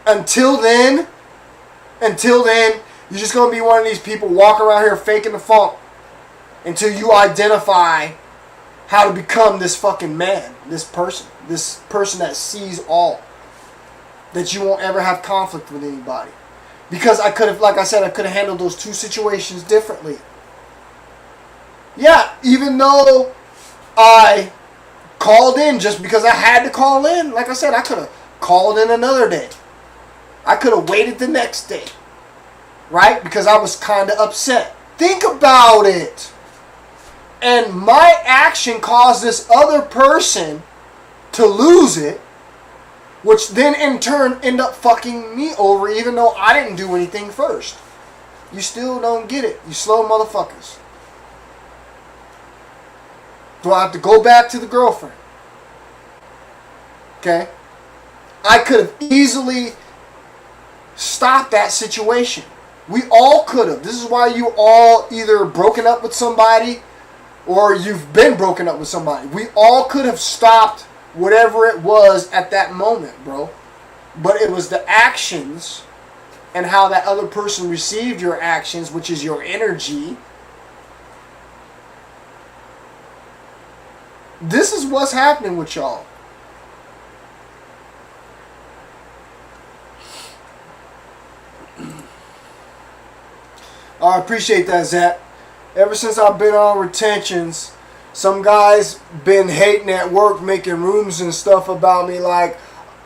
Until then, you're just going to be one of these people walking around here faking the funk. until you identify how to become this fucking man, this person that sees all, that you won't ever have conflict with anybody. Because I could have, like I said, I could have handled those two situations differently. Yeah, even though I called in just because I had to call in, like I said, I could have called in another day. I could have waited the next day, right? Because I was kind of upset. Think about it. And my action caused this other person to lose it, which then in turn end up fucking me over, even though I didn't do anything first. You still don't get it, you slow motherfuckers. Do I have to go back to the girlfriend? Okay? I could have easily stopped that situation. We all could have. This is why you all either broken up with somebody or you've been broken up with somebody. We all could have stopped whatever it was at that moment, bro. But it was the actions and how that other person received your actions, which is your energy. This is what's happening with y'all. I appreciate that, Zach. Ever since I've been on retentions, some guys been hating at work, making rooms and stuff about me like,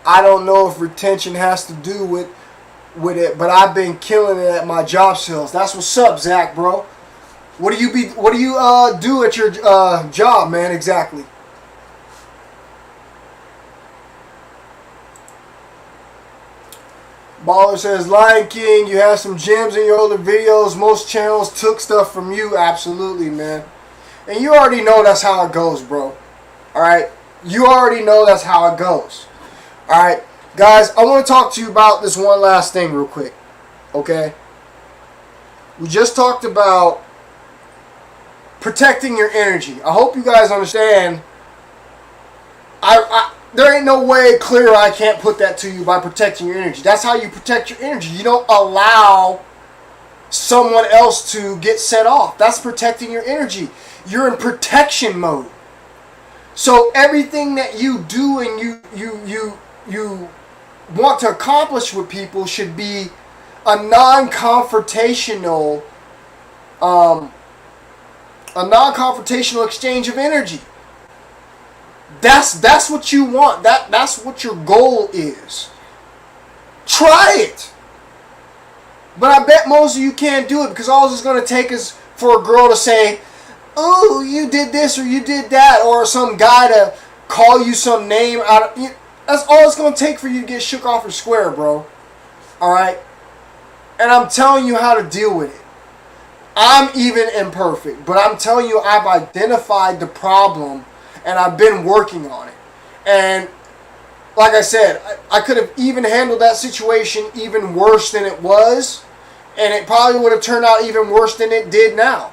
I don't know if retention has to do with it, but I've been killing it at my job sales. That's what's up, Zach, bro. What do you do at your job, man, exactly? Baller says, Lion King, you have some gems in your older videos. Most channels took stuff from you. Absolutely, man. And you already know that's how it goes, bro. Alright? You already know that's how it goes. Alright? Guys, I want to talk to you about this one last thing real quick. Okay? We just talked about protecting your energy. I hope you guys understand. There ain't no way clear I can't put that to you by protecting your energy. That's how you protect your energy. You don't allow someone else to get set off. That's protecting your energy. You're in protection mode. So everything that you do and you want to accomplish with people should be a non-confrontational exchange of energy. That's what you want. That's what your goal is. Try it. But I bet most of you can't do it because all it's going to take is for a girl to say, oh, you did this or you did that, or some guy to call you some name out of you. That's all it's going to take for you to get shook off your square, bro. Alright? And I'm telling you how to deal with it. I'm even imperfect, but I'm telling you I've identified the problem and I've been working on it. And like I said, I could have even handled that situation even worse than it was. And it probably would have turned out even worse than it did now.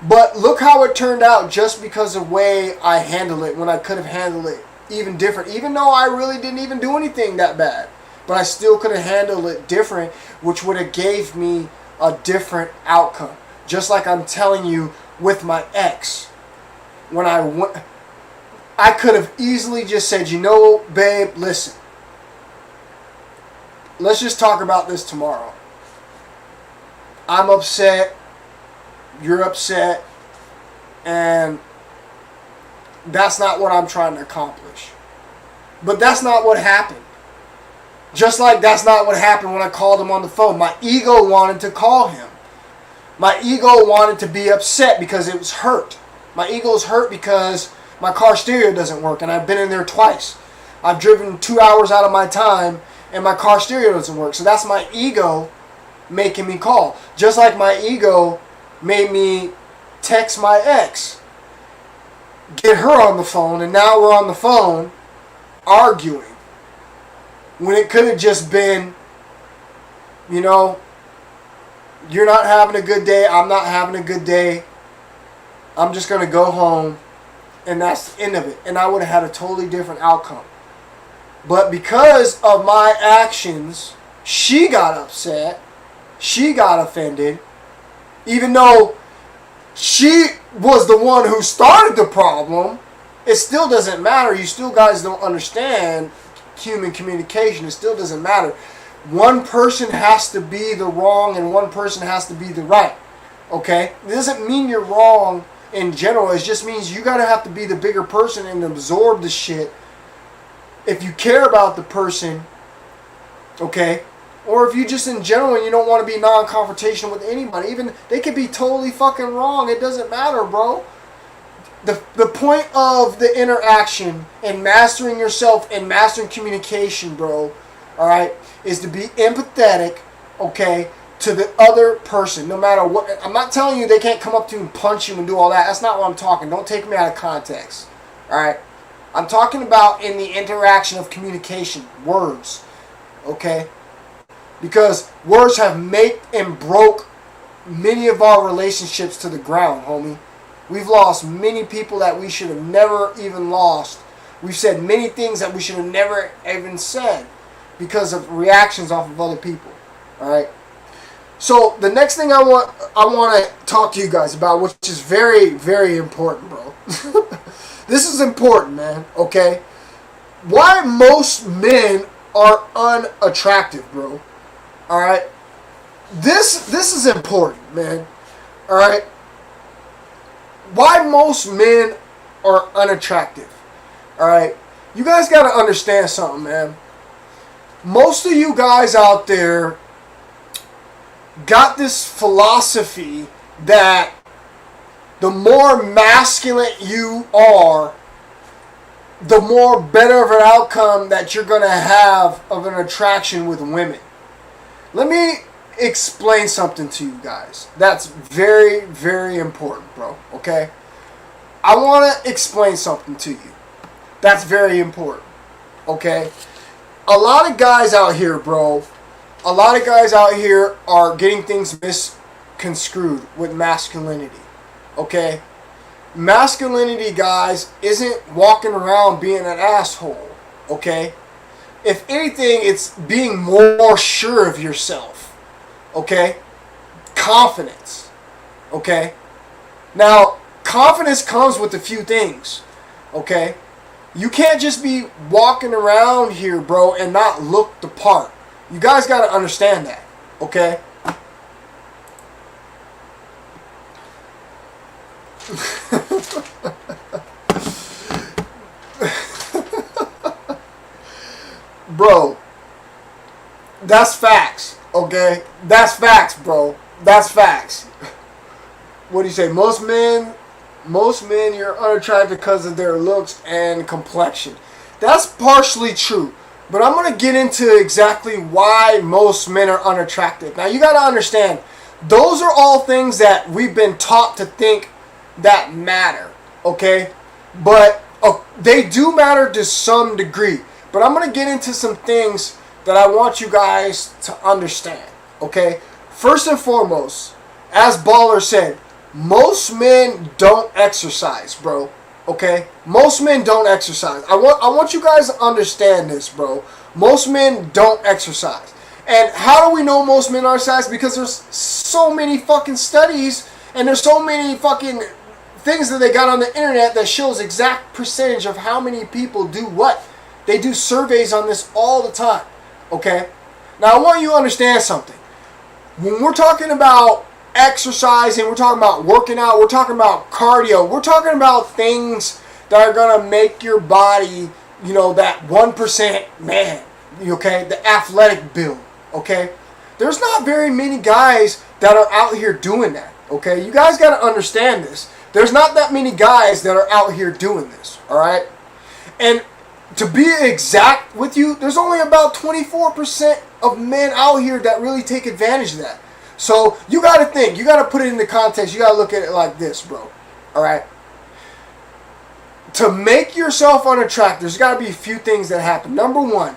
But look how it turned out just because of the way I handled it when I could have handled it even different. Even though I really didn't even do anything that bad. But I still could have handled it different, which would have gave me a different outcome. Just like I'm telling you with my ex. When I could have easily just said, you know, babe, listen. Let's just talk about this tomorrow. I'm upset. You're upset. And that's not what I'm trying to accomplish. But that's not what happened. Just like that's not what happened when I called him on the phone. My ego wanted to call him. My ego wanted to be upset because it was hurt. My ego's hurt because my car stereo doesn't work, and I've been in there twice. I've driven 2 hours out of my time, and my car stereo doesn't work. So that's my ego making me call. Just like my ego made me text my ex, get her on the phone, and now we're on the phone arguing. When it could have just been, you know, you're not having a good day, I'm not having a good day, I'm just going to go home, and that's the end of it. And I would have had a totally different outcome. But because of my actions, she got upset, she got offended, even though she was the one who started the problem. It still doesn't matter. You still guys don't understand human communication. It still doesn't matter. One person has to be the wrong and one person has to be the right. Okay? It doesn't mean you're wrong in general. It just means you gotta have to be the bigger person and absorb the shit. If you care about the person, okay? Or if you just in general and you don't want to be non-confrontational with anybody, even they could be totally fucking wrong. It doesn't matter, bro. The point of the interaction and mastering yourself and mastering communication, bro, alright, is to be empathetic, okay, to the other person, no matter what. I'm not telling you they can't come up to you and punch you and do all that. That's not what I'm talking. Don't take me out of context, alright? I'm talking about in the interaction of communication, words, okay? Because words have made and broke many of our relationships to the ground, homie. We've lost many people that we should have never even lost. We've said many things that we should have never even said because of reactions off of other people. All right. So the next thing I want to talk to you guys about, which is very, very important, bro. This is important, man. Okay. Why most men are unattractive, bro. All right. This is important, man. All right. Why most men are unattractive. Alright? You guys got to understand something, man. Most of you guys out there got this philosophy that the more masculine you are, the more better of an outcome that you're going to have of an attraction with women. Let me explain something to you guys. That's very, very important, bro. Okay? I want to explain something to you. That's very important. Okay? A lot of guys out here, bro, a lot of guys out here are getting things misconstrued with masculinity. Okay? Masculinity, guys, isn't walking around being an asshole. Okay? If anything, it's being more sure of yourself. Okay? Confidence. Okay? Now, confidence comes with a few things. Okay? You can't just be walking around here, bro, and not look the part. You guys got to understand that. Okay? Bro, that's facts. Okay? That's facts, bro. That's facts. What do you say? Most men, you're unattractive because of their looks and complexion. That's partially true. But I'm going to get into exactly why most men are unattractive. Now, you got to understand, those are all things that we've been taught to think that matter. Okay? But they do matter to some degree. But I'm going to get into some things that I want you guys to understand, okay? First and foremost, as Baller said, most men don't exercise, bro, okay? Most men don't exercise. I want you guys to understand this, bro. Most men don't exercise. And how do we know most men exercise? Because there's so many fucking studies and there's so many fucking things that they got on the internet that shows exact percentage of how many people do what. They do surveys on this all the time. Okay? Now, I want you to understand something. When we're talking about exercising, we're talking about working out, we're talking about cardio, we're talking about things that are going to make your body, you know, that 1% man, okay? The athletic build, okay? There's not very many guys that are out here doing that, okay? You guys got to understand this. There's not that many guys that are out here doing this, all right? And to be exact with you, there's only about 24% of men out here that really take advantage of that. So you got to think. You got to put it into context. You got to look at it like this, bro. All right? To make yourself unattractive, there's got to be a few things that happen. Number one,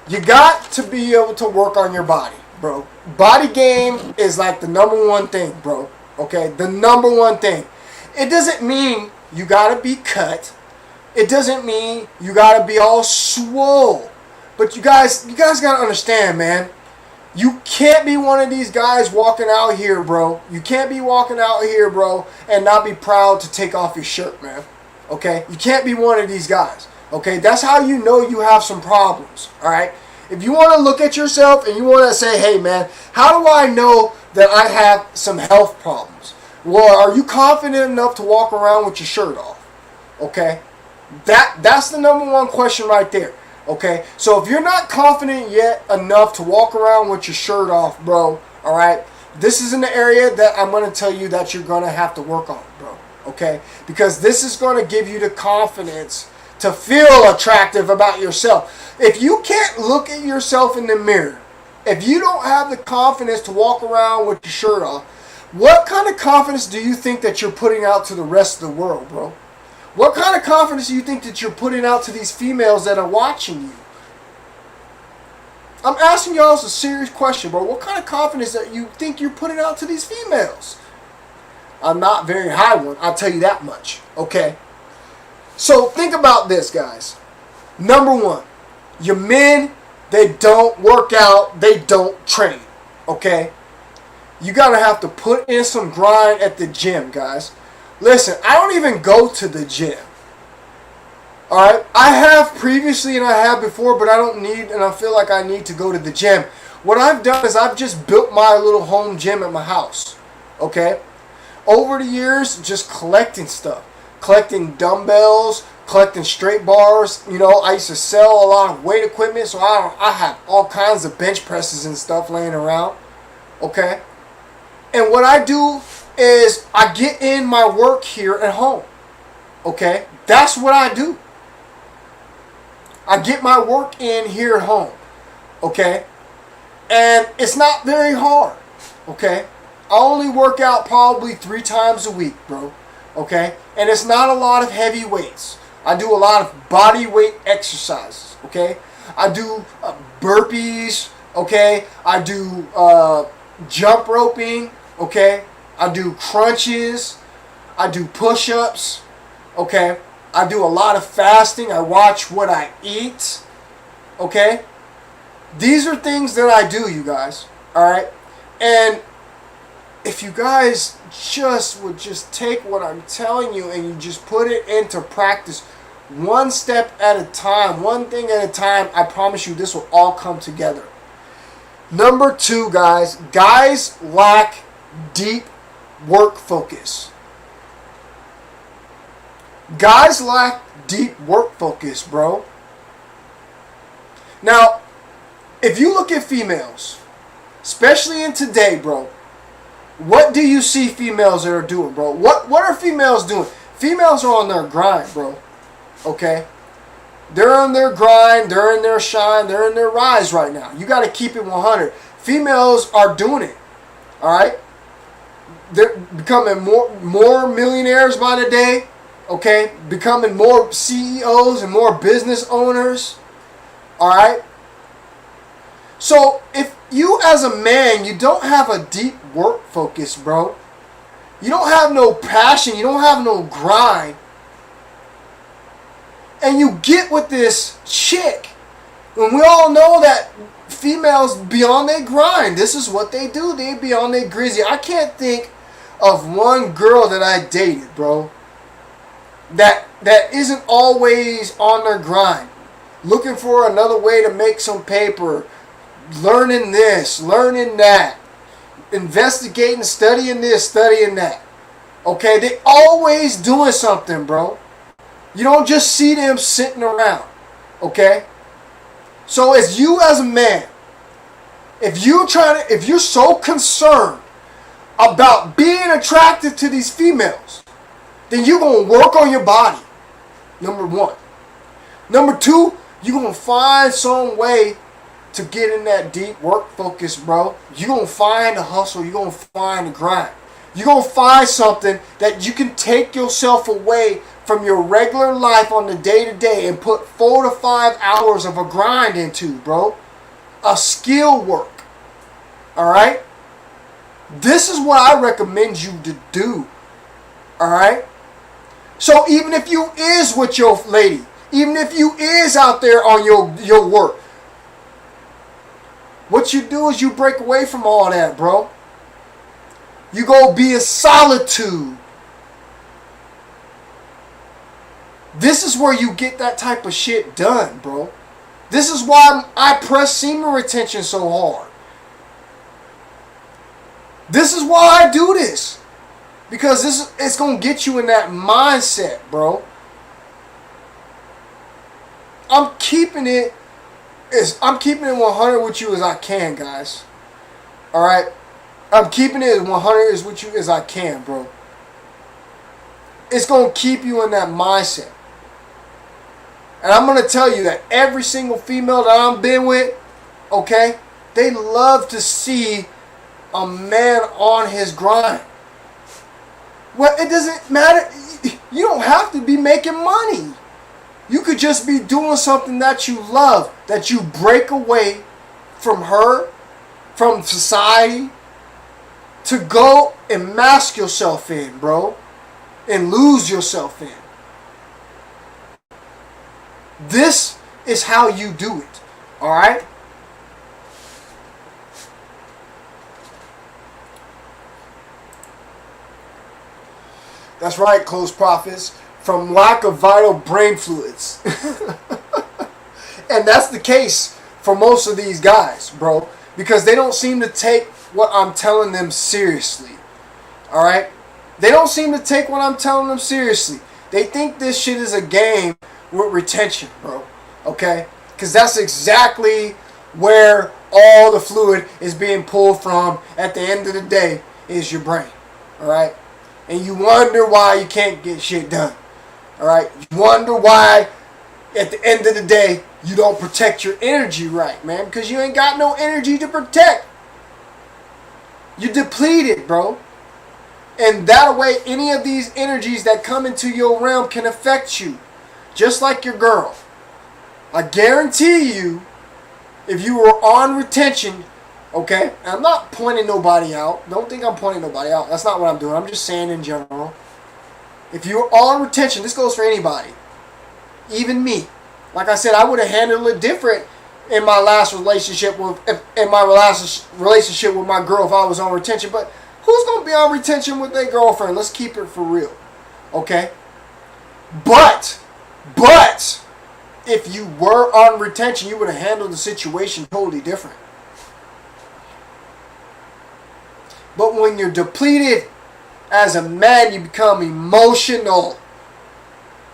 you got to be able to work on your body, bro. Body game is like the number one thing, bro. Okay? The number one thing. It doesn't mean you got to be cut. It doesn't mean you gotta be all swole. But you guys gotta understand, man. You can't be one of these guys walking out here, bro. You can't be walking out here, bro, and not be proud to take off your shirt, man. Okay? You can't be one of these guys. Okay? That's how you know you have some problems. Alright? If you want to look at yourself and you want to say, hey, man, how do I know that I have some health problems? Well, are you confident enough to walk around with your shirt off? Okay? That's the number one question right there. Okay, so if you're not confident yet enough to walk around with your shirt off, bro, all right, this is an area that I'm going to tell you that you're going to have to work on, bro, okay? Because this is going to give you the confidence to feel attractive about yourself. If you can't look at yourself in the mirror, if you don't have the confidence to walk around with your shirt off, what kind of confidence do you think that you're putting out to the rest of the world, bro? What kind of confidence do you think that you're putting out to these females that are watching you? I'm asking y'all a serious question, bro. What kind of confidence that you think you're putting out to these females? I'm not very high one, I'll tell you that much. Okay? So think about this, guys. Number one, your men, they don't work out, they don't train. Okay? You gotta have to put in some grind at the gym, guys. Listen, I don't even go to the gym. Alright? I have previously and I have before, but I don't need and I feel like I need to go to the gym. What I've done is I've just built my little home gym at my house. Okay? Over the years, just collecting stuff. Collecting dumbbells, collecting straight bars. You know, I used to sell a lot of weight equipment, so I have all kinds of bench presses and stuff laying around. Okay? And what I do is I get in my work here at home. Okay? That's what I do. I get my work in here at home. Okay? And it's not very hard. Okay? I only work out probably 3 times a week, bro. Okay? And it's not a lot of heavy weights. I do a lot of body weight exercises. Okay? I do burpees. Okay? I do jump roping. Okay? I do crunches. I do push-ups. Okay? I do a lot of fasting. I watch what I eat. Okay? These are things that I do, you guys. Alright? And if you guys would just take what I'm telling you and you just put it into practice one step at a time, one thing at a time, I promise you this will all come together. Number 2, guys. Guys lack deep work focus. Guys lack deep work focus, bro. Now, if you look at females, especially in today, bro, what do you see females that are doing, bro? What are females doing? Females are on their grind, bro. Okay? They're on their grind, they're in their shine, they're in their rise right now. You got to keep it 100. Females are doing it. All right? They're becoming more millionaires by the day. Okay? Becoming more CEOs and more business owners. All right? So, if you as a man, you don't have a deep work focus, bro. You don't have no passion. You don't have no grind. And you get with this chick. And we all know that females be on their grind. This is what they do. They be on their grizzy. I can't think of one girl that I dated, bro, that isn't always on their grind. Looking for another way to make some paper. Learning this, learning that. Investigating, studying this, studying that. Okay, they always doing something, bro. You don't just see them sitting around. Okay? So as you as a man, if you're so concerned about being attracted to these females, then you're going to work on your body. Number 1. Number 2, you're going to find some way to get in that deep work focus, bro. You're going to find the hustle. You're going to find the grind. You're going to find something that you can take yourself away from your regular life on the day-to-day and put 4 to 5 hours of a grind into, bro. A skill work. Alright? This is what I recommend you to do. Alright? So even if you is with your lady, even if you is out there on your work, What you do is you break away from all that, bro. You go be in solitude. This is where you get that type of shit done, bro. This is why I press semen retention so hard. This is why I do this. Because it's going to get you in that mindset, bro. I'm keeping it 100 with you as I can, guys. Alright? I'm keeping it as 100 with you as I can, bro. It's going to keep you in that mindset. And I'm going to tell you that every single female that I've been with, okay, they love to see a man on his grind. Well, it doesn't matter. You don't have to be making money. You could just be doing something that you love, that you break away from her, from society, to go and mask yourself in, bro, and lose yourself in. This is how you do it, alright? That's right, close prophets. From lack of vital brain fluids. And that's the case for most of these guys, bro. Because they don't seem to take what I'm telling them seriously. Alright? They don't seem to take what I'm telling them seriously. They think this shit is a game with retention, bro. Okay? Because that's exactly where all the fluid is being pulled from at the end of the day is your brain. Alright? And you wonder why you can't get shit done. Alright? You wonder why at the end of the day you don't protect your energy right, man. Because you ain't got no energy to protect. You're depleted, bro. And that way any of these energies that come into your realm can affect you. Just like your girl. I guarantee you, if you were on retention, okay, and I'm not pointing nobody out. Don't think I'm pointing nobody out. That's not what I'm doing. I'm just saying in general. If you were on retention, this goes for anybody. Even me. Like I said, I would have handled it different in my last relationship with my girl if I was on retention. But who's gonna be on retention with their girlfriend? Let's keep it for real. Okay? But if you were on retention, you would have handled the situation totally different. But when you're depleted as a man, you become emotional.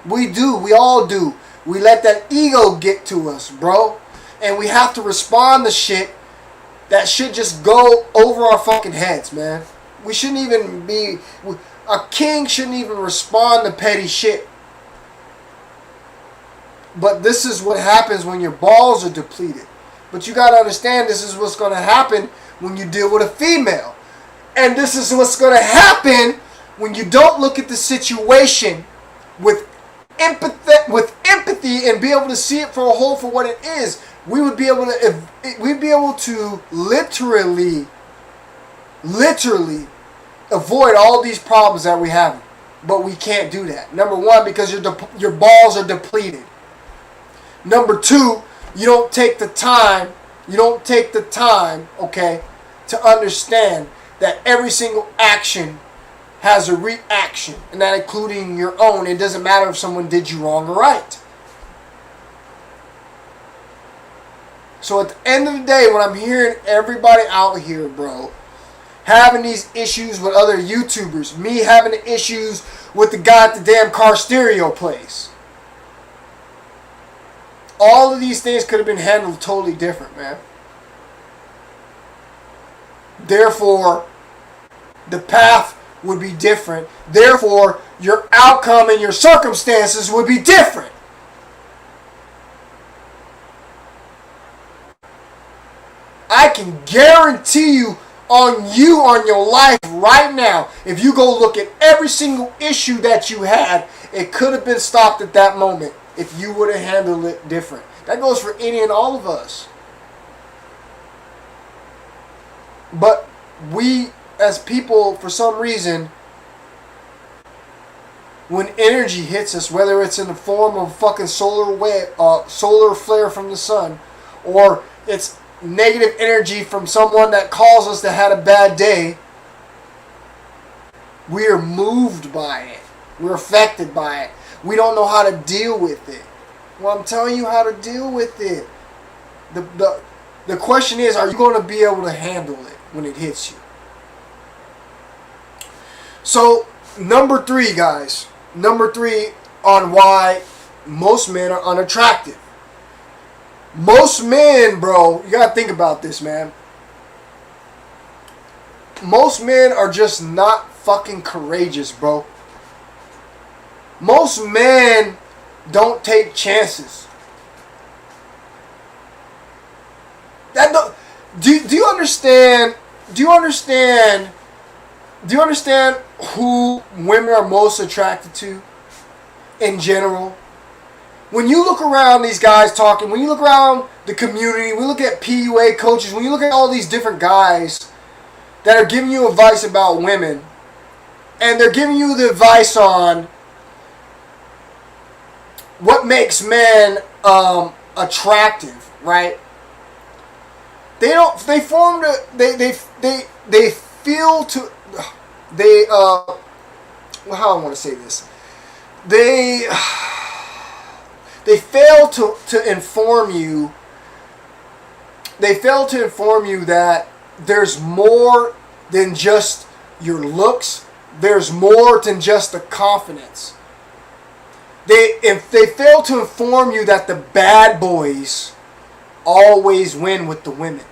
We do. We all do. We let that ego get to us, bro. And we have to respond to shit that should just go over our fucking heads, man. We shouldn't even be... A king shouldn't even respond to petty shit. But this is what happens when your balls are depleted. But you got to understand this is what's going to happen when you deal with a female. And this is what's going to happen when you don't look at the situation with empathy and be able to see it for a whole for what it is. We would be able to literally avoid all these problems that we have. But we can't do that. Number one, because your balls are depleted. Number two, you don't take the time, okay, to understand that every single action has a reaction, and that including your own. It doesn't matter if someone did you wrong or right. So at the end of the day, when I'm hearing everybody out here, bro, having these issues with other YouTubers, me having the issues with the guy at the damn car stereo place, all of these things could have been handled totally different, man. Therefore, the path would be different. Therefore, your outcome and your circumstances would be different. I can guarantee you on your life right now, if you go look at every single issue that you had, it could have been stopped at that moment if you would have handled it different. That goes for any and all of us. But we, as people, for some reason, when energy hits us, whether it's in the form of fucking solar flare from the sun, or it's negative energy from someone that calls us that had a bad day, we are moved by it. We're affected by it. We don't know how to deal with it. Well, I'm telling you how to deal with it. The question is, are you going to be able to handle it when it hits you? So, number 3, guys. Number 3 on why most men are unattractive. Most men, bro, you got to think about this, man. Most men are just not fucking courageous, bro. Most men don't take chances. Do you understand? Do you understand who women are most attracted to in general? When you look around these guys talking, when you look around the community, we look at PUA coaches, when you look at all these different guys that are giving you advice about women, and they're giving you the advice on what makes men attractive, right? They don't. They form the. They feel to. They well, how I want to say this. They fail to inform you. They fail to inform you that there's more than just your looks. There's more than just the confidence. If they fail to inform you that the bad boys always win with the women.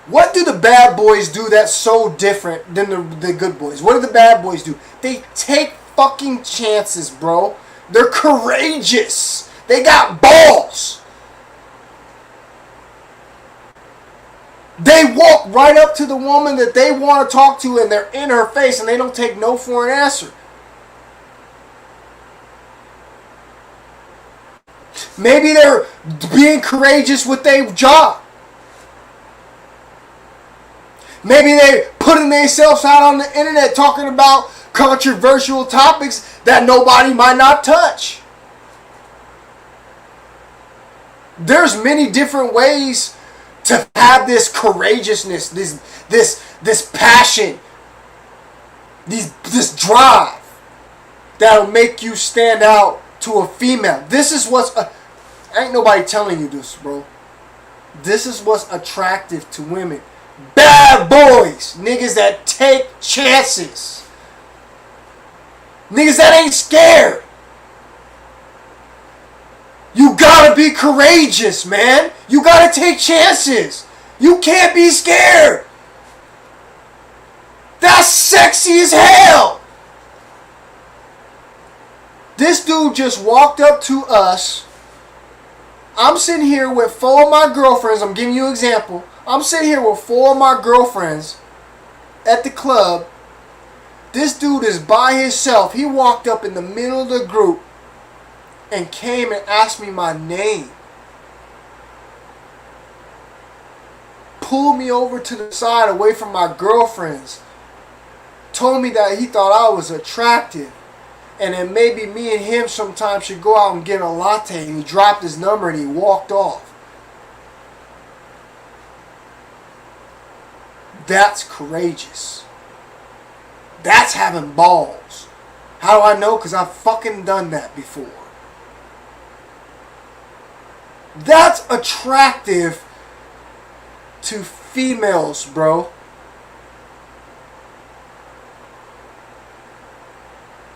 What do the bad boys do that's so different than the good boys? What do the bad boys do? They take fucking chances, bro. They're courageous. They got balls. They walk right up to the woman that they want to talk to and they're in her face and they don't take no for an answer. Maybe they're being courageous with their job. Maybe they're putting themselves out on the internet talking about controversial topics that nobody might not touch. There's many different ways to have this courageousness, this passion, this drive that'll make you stand out to a female. This is what's ain't nobody telling you this, bro. This is what's attractive to women. Bad boys, niggas that take chances, niggas that ain't scared. You gotta be courageous, man. You gotta take chances. You can't be scared. That's sexy as hell. This dude just walked up to us. I'm sitting here with 4 of my girlfriends. I'm giving you an example. I'm sitting here with 4 of my girlfriends at the club. This dude is by himself. He walked up in the middle of the group and came and asked me my name. Pulled me over to the side away from my girlfriends. Told me that he thought I was attractive. And then maybe me and him sometimes should go out and get a latte. And he dropped his number and he walked off. That's courageous. That's having balls. How do I know? Because I've fucking done that before. That's attractive to females, bro.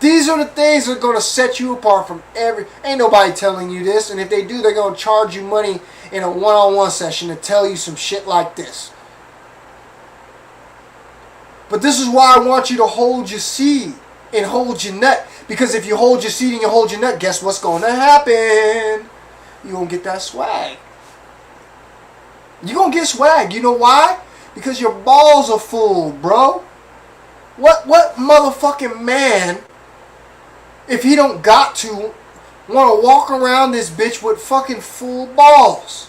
These are the things that are going to set you apart from ain't nobody telling you this. And if they do, they're going to charge you money in a one-on-one session to tell you some shit like this. But this is why I want you to hold your seed and hold your nut. Because if you hold your seed and you hold your nut, guess what's going to happen? You're going to get that swag. You're going to get swag. You know why? Because your balls are full, bro. What motherfucking man, if he don't got to, want to walk around this bitch with fucking full balls?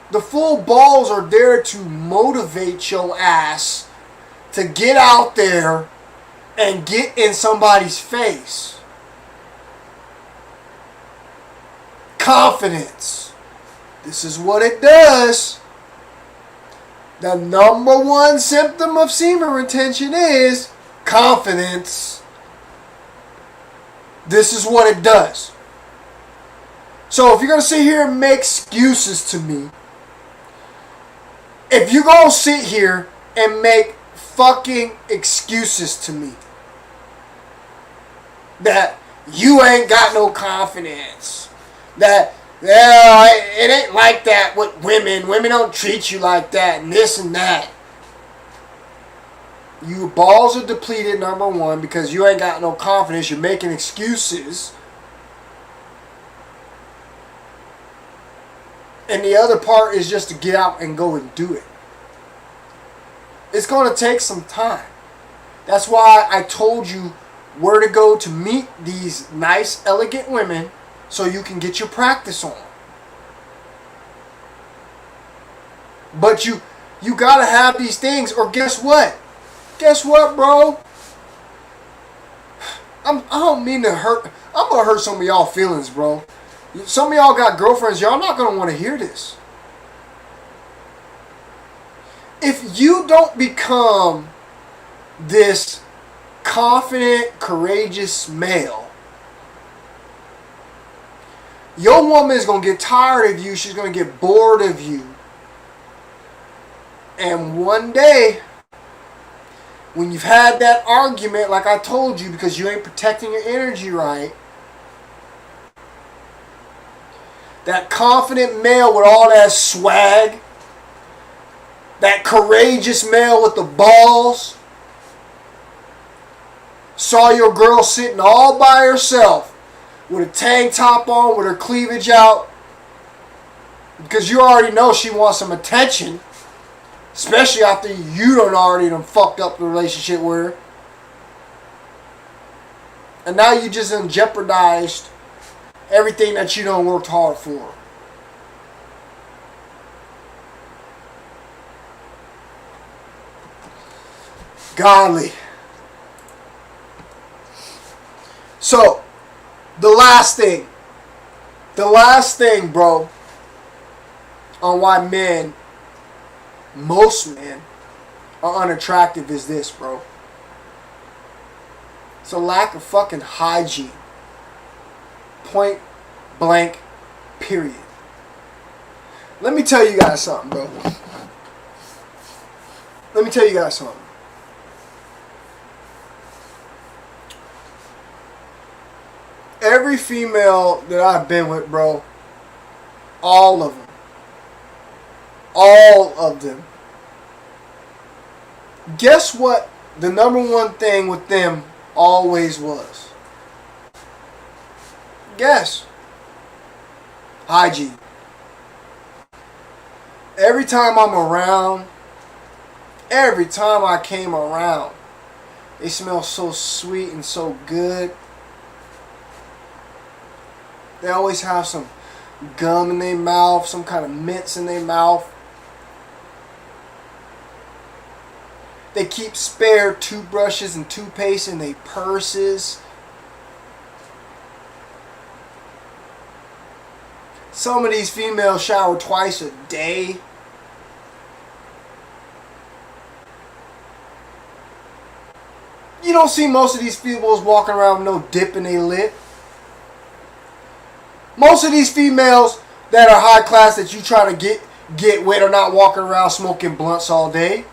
The full balls are there to motivate your ass to get out there and get in somebody's face. Confidence. This is what it does. The number one symptom of semen retention is confidence. This is what it does. So if you're going to sit here and make excuses to me, if you're going to sit here and make fucking excuses to me that you ain't got no confidence, that it ain't like that with women. Women don't treat you like that and this and that. Your balls are depleted, number one, because you ain't got no confidence. You're making excuses. And the other part is just to get out and go and do it. It's going to take some time. That's why I told you where to go to meet these nice, elegant women so you can get your practice on. But you got to have these things, or guess what? Guess what, bro? I don't mean to hurt. I'm going to hurt some of y'all feelings, bro. Some of y'all got girlfriends. Y'all not going to want to hear this. If you don't become this confident, courageous male, your woman is going to get tired of you. She's going to get bored of you. And one day, when you've had that argument, like I told you, because you ain't protecting your energy right, that confident male with all that swag, that courageous male with the balls, saw your girl sitting all by herself with a tank top on, with her cleavage out, because you already know she wants some attention, especially after you done fucked up the relationship with her. And now you just done jeopardized everything that you done worked hard for. Godly. So, the last thing, bro, on why men, most men, are unattractive is this, bro. It's a lack of fucking hygiene. Point blank, period. Let me tell you guys something, bro. Let me tell you guys something. Every female that I've been with, bro, all of them, guess what the number one thing with them always was? Guess. Hygiene. Every time I'm around, every time I came around, they smell so sweet and so good. They always have some gum in their mouth, some kind of mints in their mouth. They keep spare toothbrushes and toothpaste in their purses. Some of these females shower twice a day. You don't see most of these females walking around with no dip in their lip. Most of these females that are high class that you try to get with are not walking around smoking blunts all day.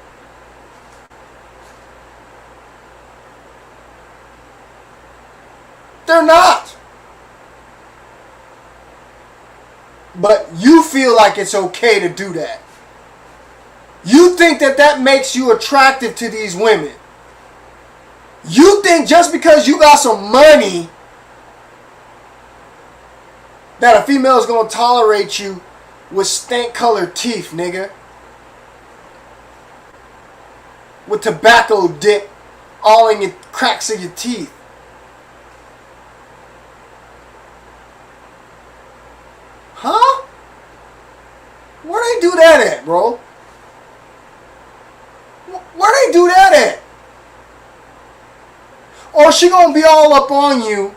They're not. But you feel like it's okay to do that. You think that makes you attractive to these women. You think just because you got some money that a female is going to tolerate you with stank-colored teeth, nigga. With tobacco dip all in your cracks of your teeth. Huh? Where they do that at, bro? Where they do that at? Or she gonna be all up on you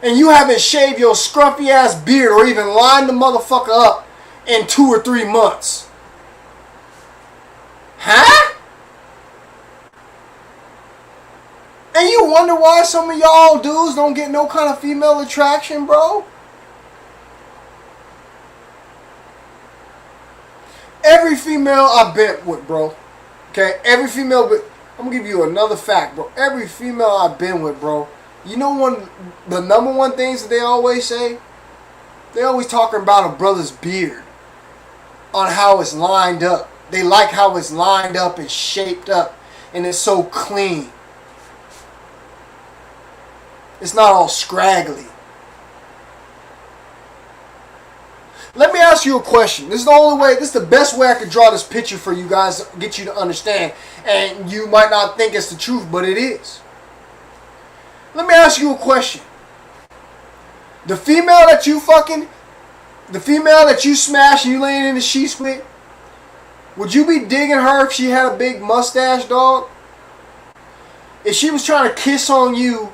and you haven't shaved your scruffy ass beard or even lined the motherfucker up in 2 or 3 months. Huh? And you wonder why some of y'all dudes don't get no kind of female attraction, bro? Every female I've been with, bro. Okay? Every female, I'm gonna give you another fact, bro. Every female I've been with, bro. You know the number one things that they always say? They always talking about a brother's beard. On how it's lined up. They like how it's lined up and shaped up. And it's so clean. It's not all scraggly. Let me ask you a question. This is the only way, this is the best way I could draw this picture for you guys to get you to understand. And you might not think it's the truth, but it is. Let me ask you a question. The female that you smash and you laying in the sheets with, would you be digging her if she had a big mustache, dog? If she was trying to kiss on you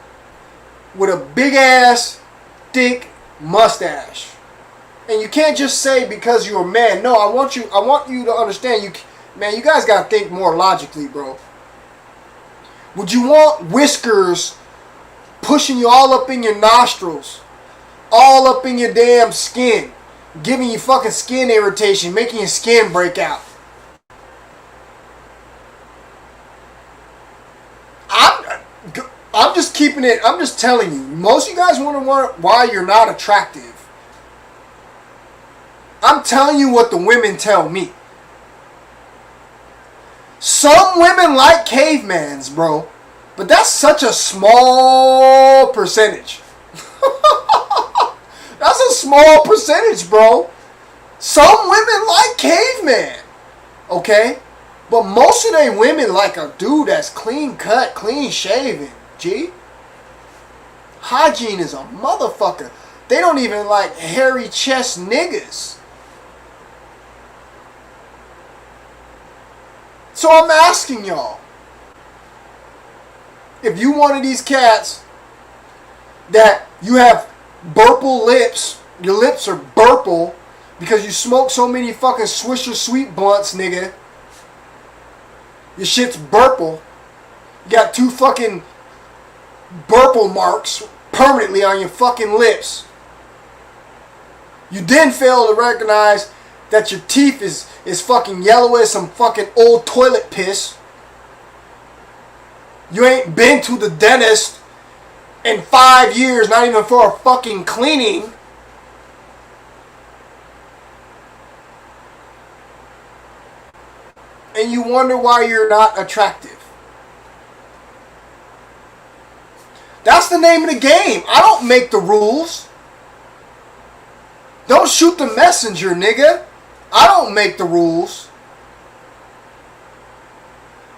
with a big ass, thick mustache. And you can't just say because you're a man. No, I want you to understand, you guys gotta think more logically, bro. Would you want whiskers pushing you all up in your nostrils, all up in your damn skin, giving you fucking skin irritation, making your skin break out? I'm just keeping it, I'm just telling you. Most of you guys wonder why you're not attractive. I'm telling you what the women tell me. Some women like cavemans, bro. But that's such a small percentage. That's a small percentage, bro. Some women like caveman. Okay? But most of they women like a dude that's clean cut, clean shaven. G? Hygiene is a motherfucker. They don't even like hairy chest niggas. So I'm asking y'all, if you one of these cats that you have burple lips, your lips are burple because you smoke so many fucking Swisher Sweet blunts, nigga. Your shit's burple. You got 2 fucking burple marks permanently on your fucking lips. You then fail to recognize that your teeth is fucking yellow as some fucking old toilet piss. You ain't been to the dentist in 5 years, not even for a fucking cleaning. And you wonder why you're not attractive. That's the name of the game. I don't make the rules. Don't shoot the messenger, nigga. I don't make the rules.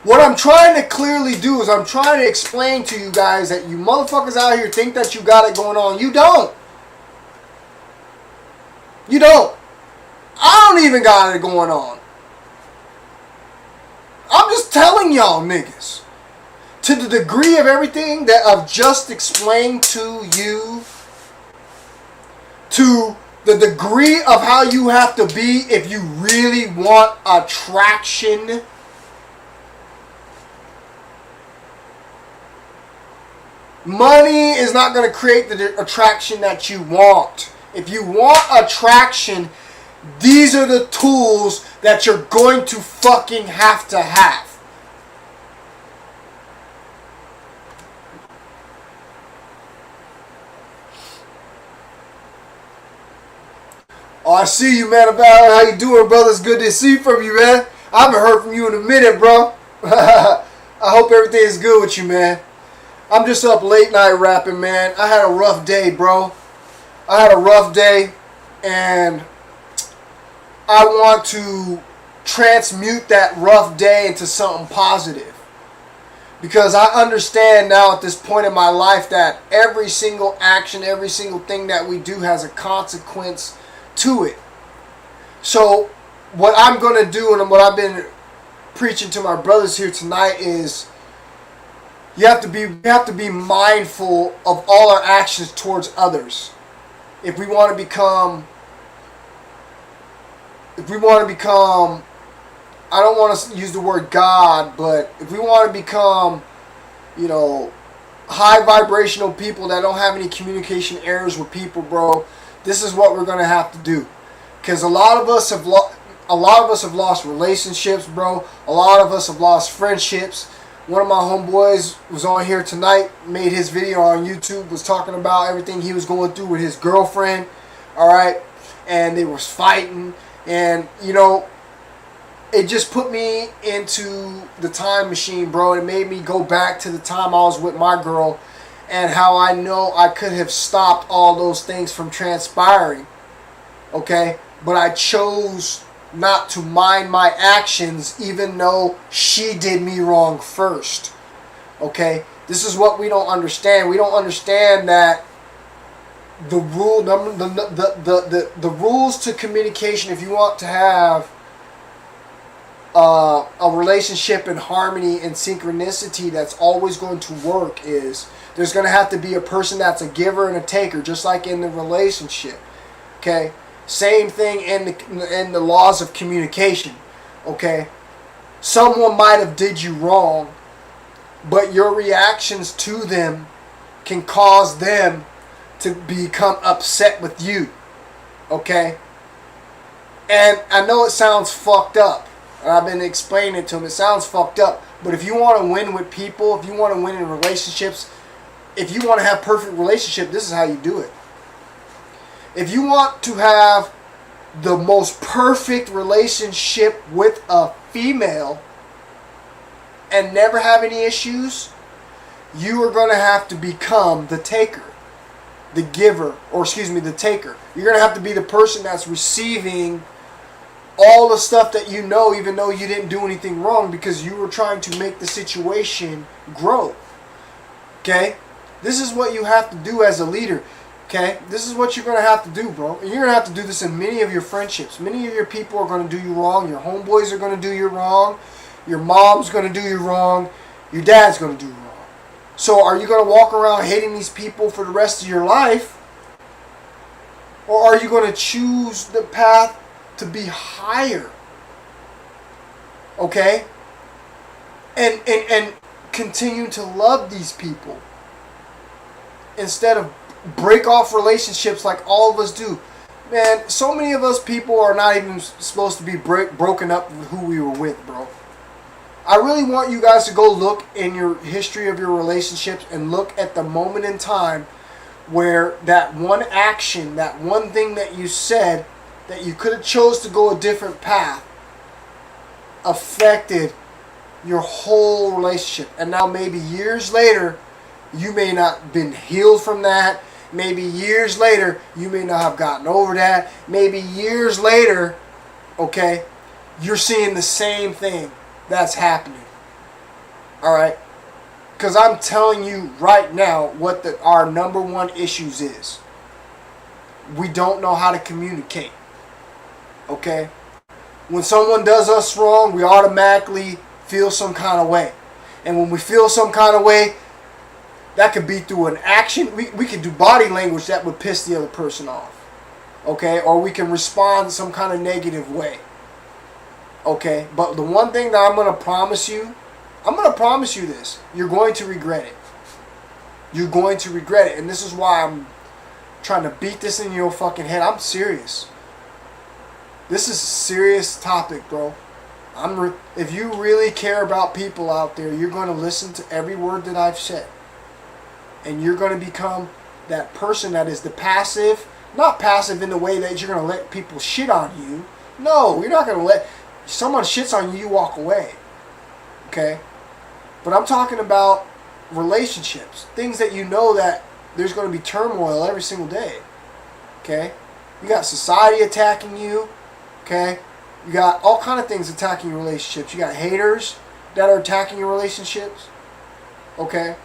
What I'm trying to clearly do is I'm trying to explain to you guys that you motherfuckers out here think that you got it going on. You don't. You don't. I don't even got it going on. I'm just telling y'all niggas. To the degree of everything that I've just explained to you, to the degree of how you have to be if you really want attraction. Money is not going to create the attraction that you want. If you want attraction, these are the tools that you're going to fucking have to have. Oh, I see you, man. About how you doing, brother? It's good to see from you, man. I haven't heard from you in a minute, bro. I hope everything is good with you, man. I'm just up late night rapping, man. I had a rough day, bro. I had a rough day, and I want to transmute that rough day into something positive. Because I understand now at this point in my life that every single action, every single thing that we do has a consequence to it. So what I'm going to do and what I've been preaching to my brothers here tonight is you have to be mindful of all our actions towards others if we want to become if we want to become, I don't want to use the word God, but if we want to become, you know, high vibrational people that don't have any communication errors with people, bro, this is what we're gonna have to do. Because a lot of us have lost relationships, bro. A lot of us have lost friendships. One of my homeboys was on here tonight, made his video on YouTube, was talking about everything he was going through with his girlfriend. All right, and they was fighting, and you know, it just put me into the time machine, bro. It made me go back to the time I was with my girl and how I know I could have stopped all those things from transpiring, okay? But I chose not to mind my actions even though she did me wrong first, okay? This is what we don't understand. We don't understand that the rules to communication, if you want to have a relationship in harmony and synchronicity that's always going to work, is there's going to have to be a person that's a giver and a taker, just like in the relationship. Okay, same thing in the laws of communication. Okay, someone might have did you wrong, but your reactions to them can cause them to become upset with you. Okay, and I know it sounds fucked up. And I've been explaining it to him. It sounds fucked up. But if you want to win with people, if you want to win in relationships, if you want to have perfect relationship, this is how you do it. If you want to have the most perfect relationship with a female and never have any issues, you are going to have to become the taker, the giver, or excuse me, the taker. You're going to have to be the person that's receiving all the stuff that you know, even though you didn't do anything wrong, because you were trying to make the situation grow. Okay? This is what you have to do as a leader. Okay? This is what you're going to have to do, bro. And you're going to have to do this in many of your friendships. Many of your people are going to do you wrong. Your homeboys are going to do you wrong. Your mom's going to do you wrong. Your dad's going to do you wrong. So are you going to walk around hating these people for the rest of your life? Or are you going to choose the path to be higher, okay, and continue to love these people instead of break off relationships like all of us do? Man, so many of us people are not even supposed to be broken up with who we were with, bro. I really want you guys to go look in your history of your relationships and look at the moment in time where that one action, that one thing that you said that you could have chose to go a different path affected your whole relationship. And now maybe years later, you may not have been healed from that. Maybe years later, you may not have gotten over that. Maybe years later, okay, you're seeing the same thing that's happening. Alright? Because I'm telling you right now what our number one issues is. We don't know how to communicate. Okay? When someone does us wrong, we automatically feel some kind of way. And when we feel some kind of way, that could be through an action. We could do body language that would piss the other person off. Okay? Or we can respond in some kind of negative way. Okay? But the one thing that I'm going to promise you this. You're going to regret it. You're going to regret it. And this is why I'm trying to beat this in your fucking head. I'm serious. This is a serious topic, bro. If you really care about people out there, you're going to listen to every word that I've said. And you're going to become that person that is the passive. Not passive in the way that you're going to let people shit on you. No, you're not going to let someone shits on you, you walk away. Okay? But I'm talking about relationships. Things that you know that there's going to be turmoil every single day. Okay? You got society attacking you. Okay? You got all kind of things attacking your relationships. You got haters that are attacking your relationships. Okay?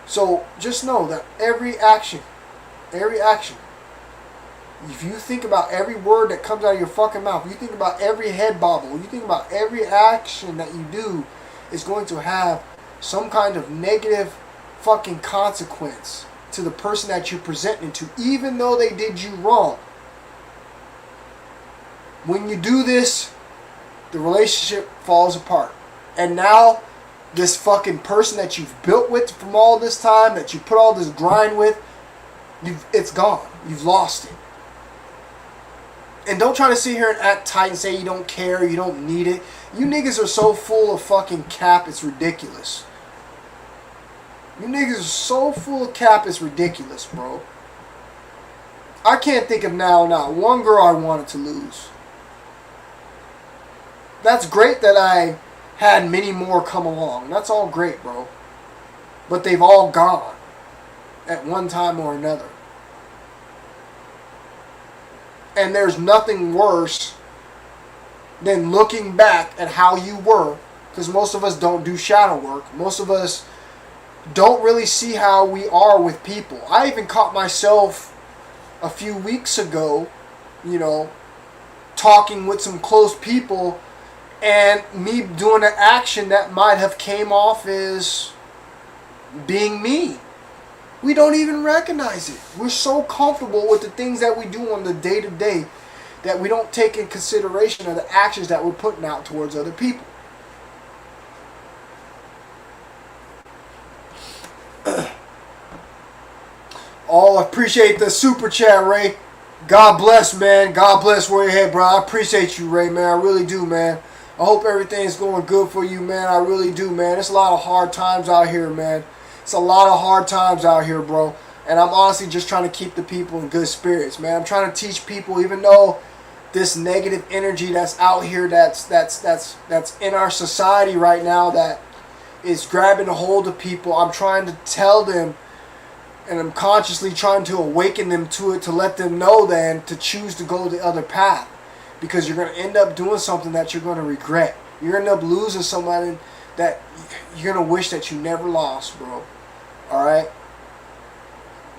So just know that every action, if you think about every word that comes out of your fucking mouth, you think about every head bobble, you think about every action that you do is going to have some kind of negative fucking consequence to the person that you're presenting to, even though they did you wrong. when you do this, the relationship falls apart. And now, this fucking person that you've built with from all this time, that you put all this grind with, it's gone. You've lost it. And don't try to sit here and act tight and say you don't care, you don't need it. You niggas are so full of fucking cap, it's ridiculous. You niggas are so full of cap, it's ridiculous, bro. I can't think of not one girl I wanted to lose. That's great that I had many more come along. That's all great, bro. But they've all gone at one time or another. And there's nothing worse than looking back at how you were. Because most of us don't do shadow work. Most of us don't really see how we are with people. I even caught myself a few weeks ago, talking with some close people, and me doing an action that might have came off as being me. We don't even recognize it. We're so comfortable with the things that we do on the day-to-day that we don't take in consideration of the actions that we're putting out towards other people. Oh, I appreciate the super chat, Ray. God bless, man. God bless where you're head, bro. I appreciate you, Ray, man. I really do, man. I hope everything's going good for you, man. I really do, man. It's a lot of hard times out here, man. It's a lot of hard times out here, bro. And I'm honestly just trying to keep the people in good spirits, man. I'm trying to teach people, even though this negative energy that's out here, that's in our society right now, that is grabbing a hold of people. I'm trying to tell them, and I'm consciously trying to awaken them to it, to let them know then to choose to go the other path. Because you're going to end up doing something that you're going to regret. You're going to end up losing somebody that you're going to wish that you never lost, bro. Alright?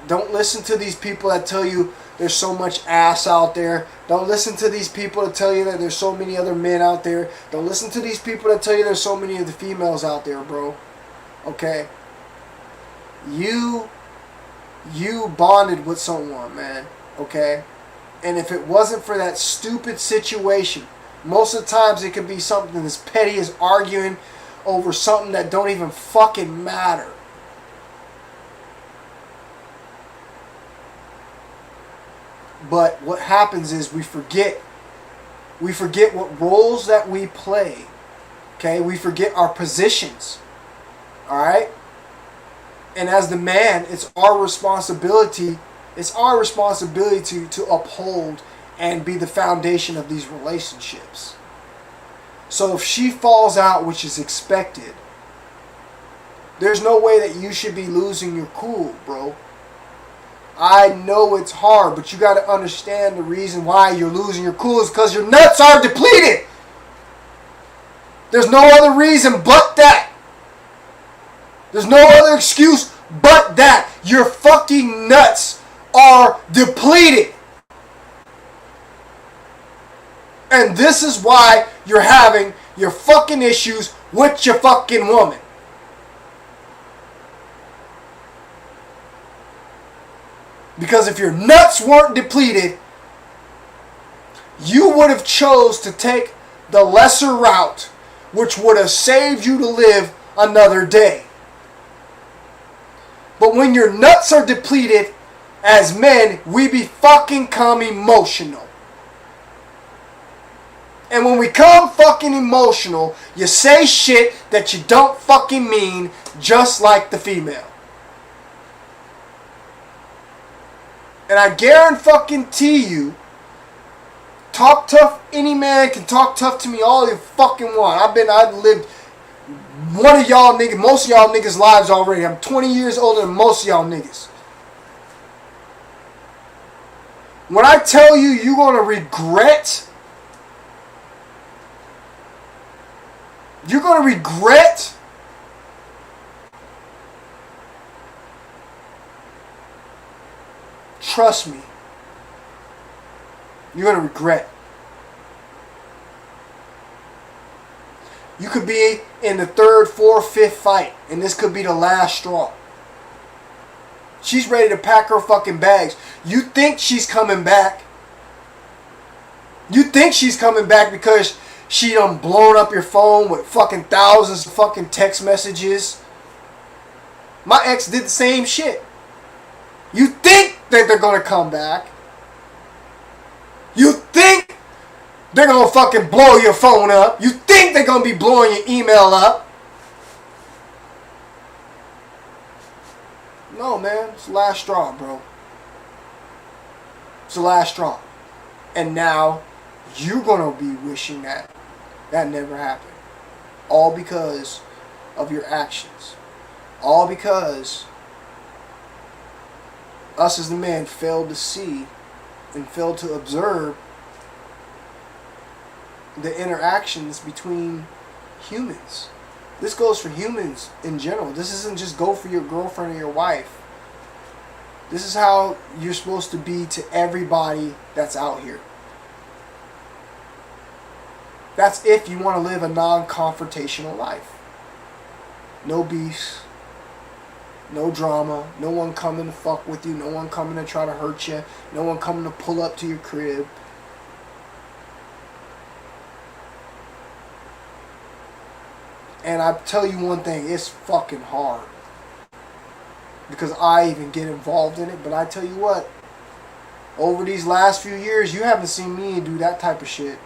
Don't listen to these people that tell you there's so much ass out there. Don't listen to these people that tell you that there's so many other men out there. Don't listen to these people that tell you there's so many of the females out there, bro. Okay? You bonded with someone, man. Okay? And if it wasn't for that stupid situation, most of the times it could be something as petty as arguing over something that don't even fucking matter. But what happens is we forget what roles that we play. Okay? We forget our positions. Alright? And as the man, it's our responsibility to uphold and be the foundation of these relationships. So if she falls out, which is expected, there's no way that you should be losing your cool, bro. I know it's hard, but you got to understand the reason why you're losing your cool is because your nuts are depleted. There's no other reason but that. There's no other excuse but that. Your fucking nuts are depleted. And this is why you're having your fucking issues with your fucking woman. Because if your nuts weren't depleted, you would have chose to take the lesser route, which would have saved you to live another day. But when your nuts are depleted, as men, we become emotional. And when we become fucking emotional, you say shit that you don't fucking mean, just like the female. And I guarantee you, talk tough, any man can talk tough to me all you fucking want. I've lived one of y'all niggas, most of y'all niggas' lives already. I'm 20 years older than most of y'all niggas. When I tell you you're going to regret, trust me, you're going to regret. You could be in the third, fourth, fifth fight, and this could be the last straw. She's ready to pack her fucking bags. You think she's coming back. You think she's coming back because she done blown up your phone with fucking thousands of fucking text messages. My ex did the same shit. You think that they're gonna come back. You think they're gonna fucking blow your phone up. You think they're gonna be blowing your email up. No, man. It's the last straw, bro. It's the last straw. And now you're gonna be wishing that never happened. All because of your actions. All because us as the man failed to see and failed to observe the interactions between humans. This goes for humans in general. This isn't just go for your girlfriend or your wife. This is how you're supposed to be to everybody that's out here. That's if you want to live a non-confrontational life. No beefs. No drama. No one coming to fuck with you. No one coming to try to hurt you. No one coming to pull up to your crib. And I tell you one thing, it's fucking hard. Because I even get involved in it. But I tell you what, over these last few years, you haven't seen me do that type of shit.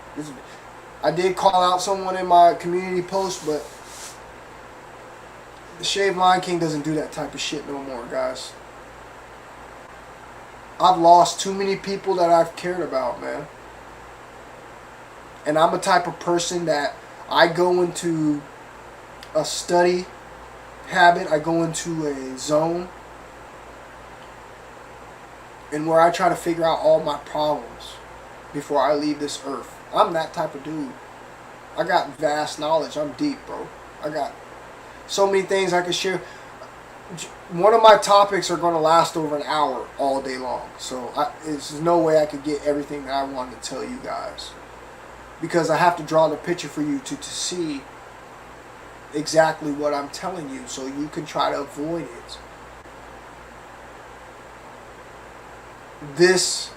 I did call out someone in my community post, but the Shaved Lion King doesn't do that type of shit no more, guys. I've lost too many people that I've cared about, man. And I'm a type of person that I go into a study habit, I go into a zone, and where I try to figure out all my problems before I leave this earth. I'm that type of dude. I got vast knowledge. I'm deep, bro. I got so many things I can share. One of my topics are going to last over an hour all day long. So there's no way I could get everything that I want to tell you guys. Because I have to draw the picture for you to see exactly what I'm telling you so you can try to avoid it. This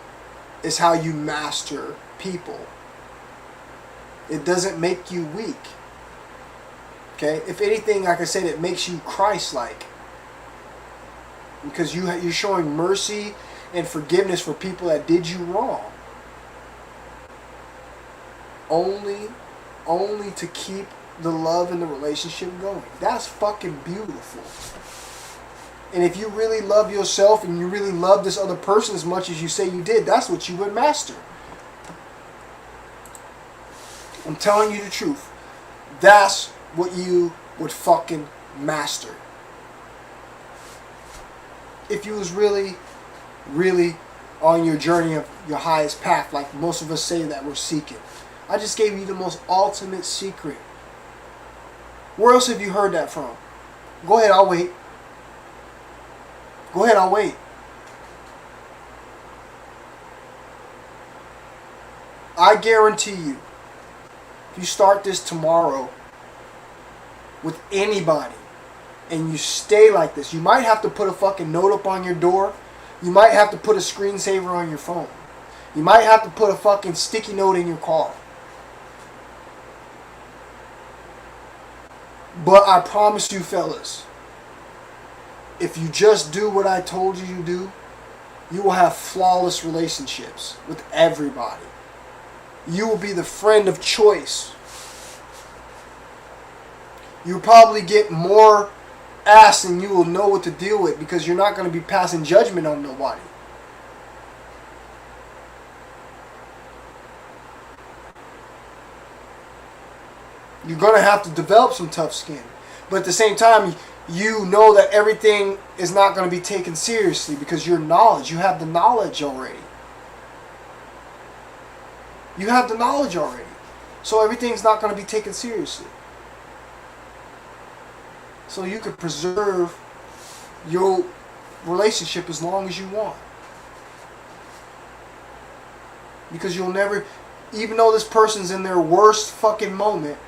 is how you master people. It doesn't make you weak. Okay? If anything, like I said, it makes you Christ-like. Because you're showing mercy and forgiveness for people that did you wrong. Only to keep the love and the relationship going. That's fucking beautiful. And if you really love yourself and you really love this other person as much as you say you did, that's what you would master. I'm telling you the truth. That's what you would fucking master. If you was really, really on your journey of your highest path, like most of us say that we're seeking. I just gave you the most ultimate secret. Where else have you heard that from? Go ahead, I'll wait. Go ahead, I'll wait. I guarantee you, if you start this tomorrow with anybody and you stay like this, you might have to put a fucking note up on your door. You might have to put a screensaver on your phone. You might have to put a fucking sticky note in your car. But I promise you, fellas, if you just do what I told you to do, you will have flawless relationships with everybody. You will be the friend of choice. You'll probably get more ass than you will know what to deal with because you're not going to be passing judgment on nobody. You're going to have to develop some tough skin. But at the same time, you know that everything is not going to be taken seriously because your knowledge, you have the knowledge already. You have the knowledge already. So everything's not going to be taken seriously. So you can preserve your relationship as long as you want. Because you'll never, even though this person's in their worst fucking moment,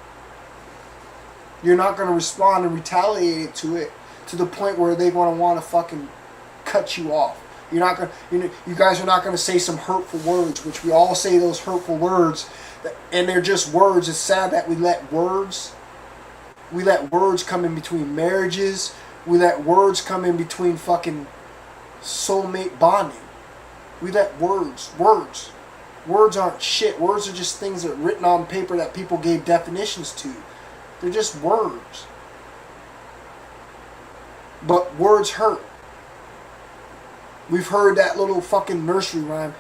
you're not going to respond and retaliate to it to the point where they're going to want to fucking cut you off You're not gonna, you guys are not gonna say some hurtful words, which we all say those hurtful words, and they're just words. It's sad that we let words come in between marriages. We let words come in between fucking soulmate bonding. We let words aren't shit. Words are just things that are written on paper that people gave definitions to. They're just words. But words hurt. We've heard that little fucking nursery rhyme.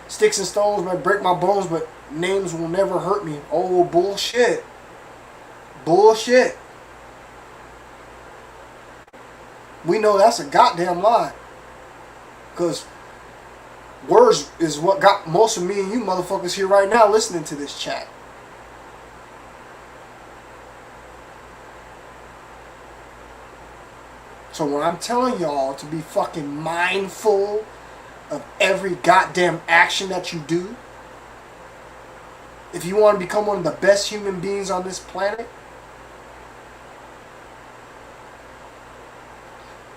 Sticks and stones might break my bones, but names will never hurt me. Oh, bullshit. Bullshit. We know that's a goddamn lie. Because words is what got most of me and you motherfuckers here right now listening to this chat. So when I'm telling y'all to be fucking mindful of every goddamn action that you do, if you want to become one of the best human beings on this planet,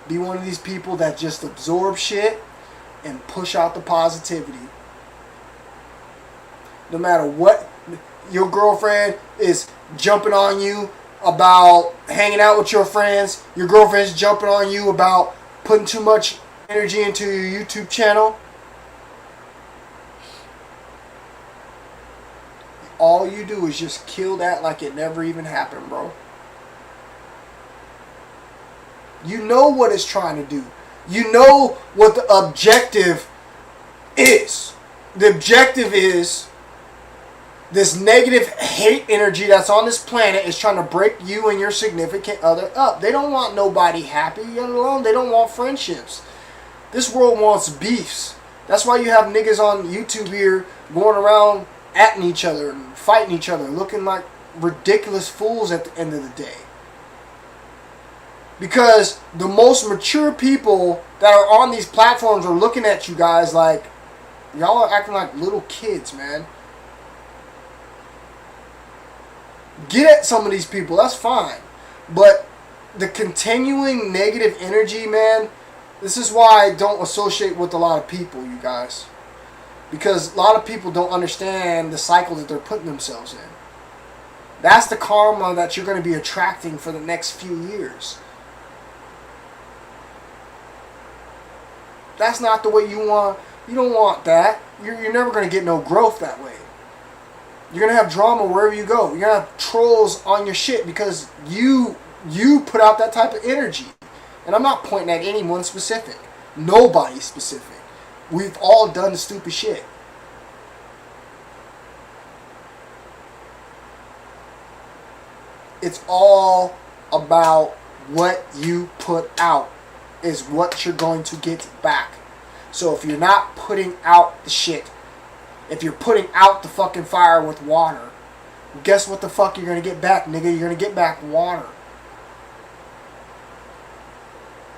be one of these people that just absorb shit and push out the positivity. No matter what your girlfriend is jumping on you about hanging out with your friends, your girlfriend's jumping on you about putting too much energy into your YouTube channel, all you do is just kill that like it never even happened, bro. You know what it's trying to do. You know what the objective is. The objective is this negative hate energy that's on this planet is trying to break you and your significant other up. They don't want nobody happy, let alone they don't want friendships. This world wants beefs. That's why you have niggas on YouTube here going around atting each other and fighting each other, looking like ridiculous fools at the end of the day. Because the most mature people that are on these platforms are looking at you guys like, y'all are acting like little kids, man. Get at some of these people, that's fine. But the continuing negative energy, man, this is why I don't associate with a lot of people, you guys. Because a lot of people don't understand the cycle that they're putting themselves in. That's the karma that you're going to be attracting for the next few years. That's not the way you want. You don't want that. You're never going to get no growth that way. You're going to have drama wherever you go. You're going to have trolls on your shit because you put out that type of energy. And I'm not pointing at anyone specific. Nobody specific. We've all done the stupid shit. It's all about what you put out is what you're going to get back. So if you're not putting out the shit, if you're putting out the fucking fire with water, guess what the fuck you're going to get back, nigga? You're going to get back water.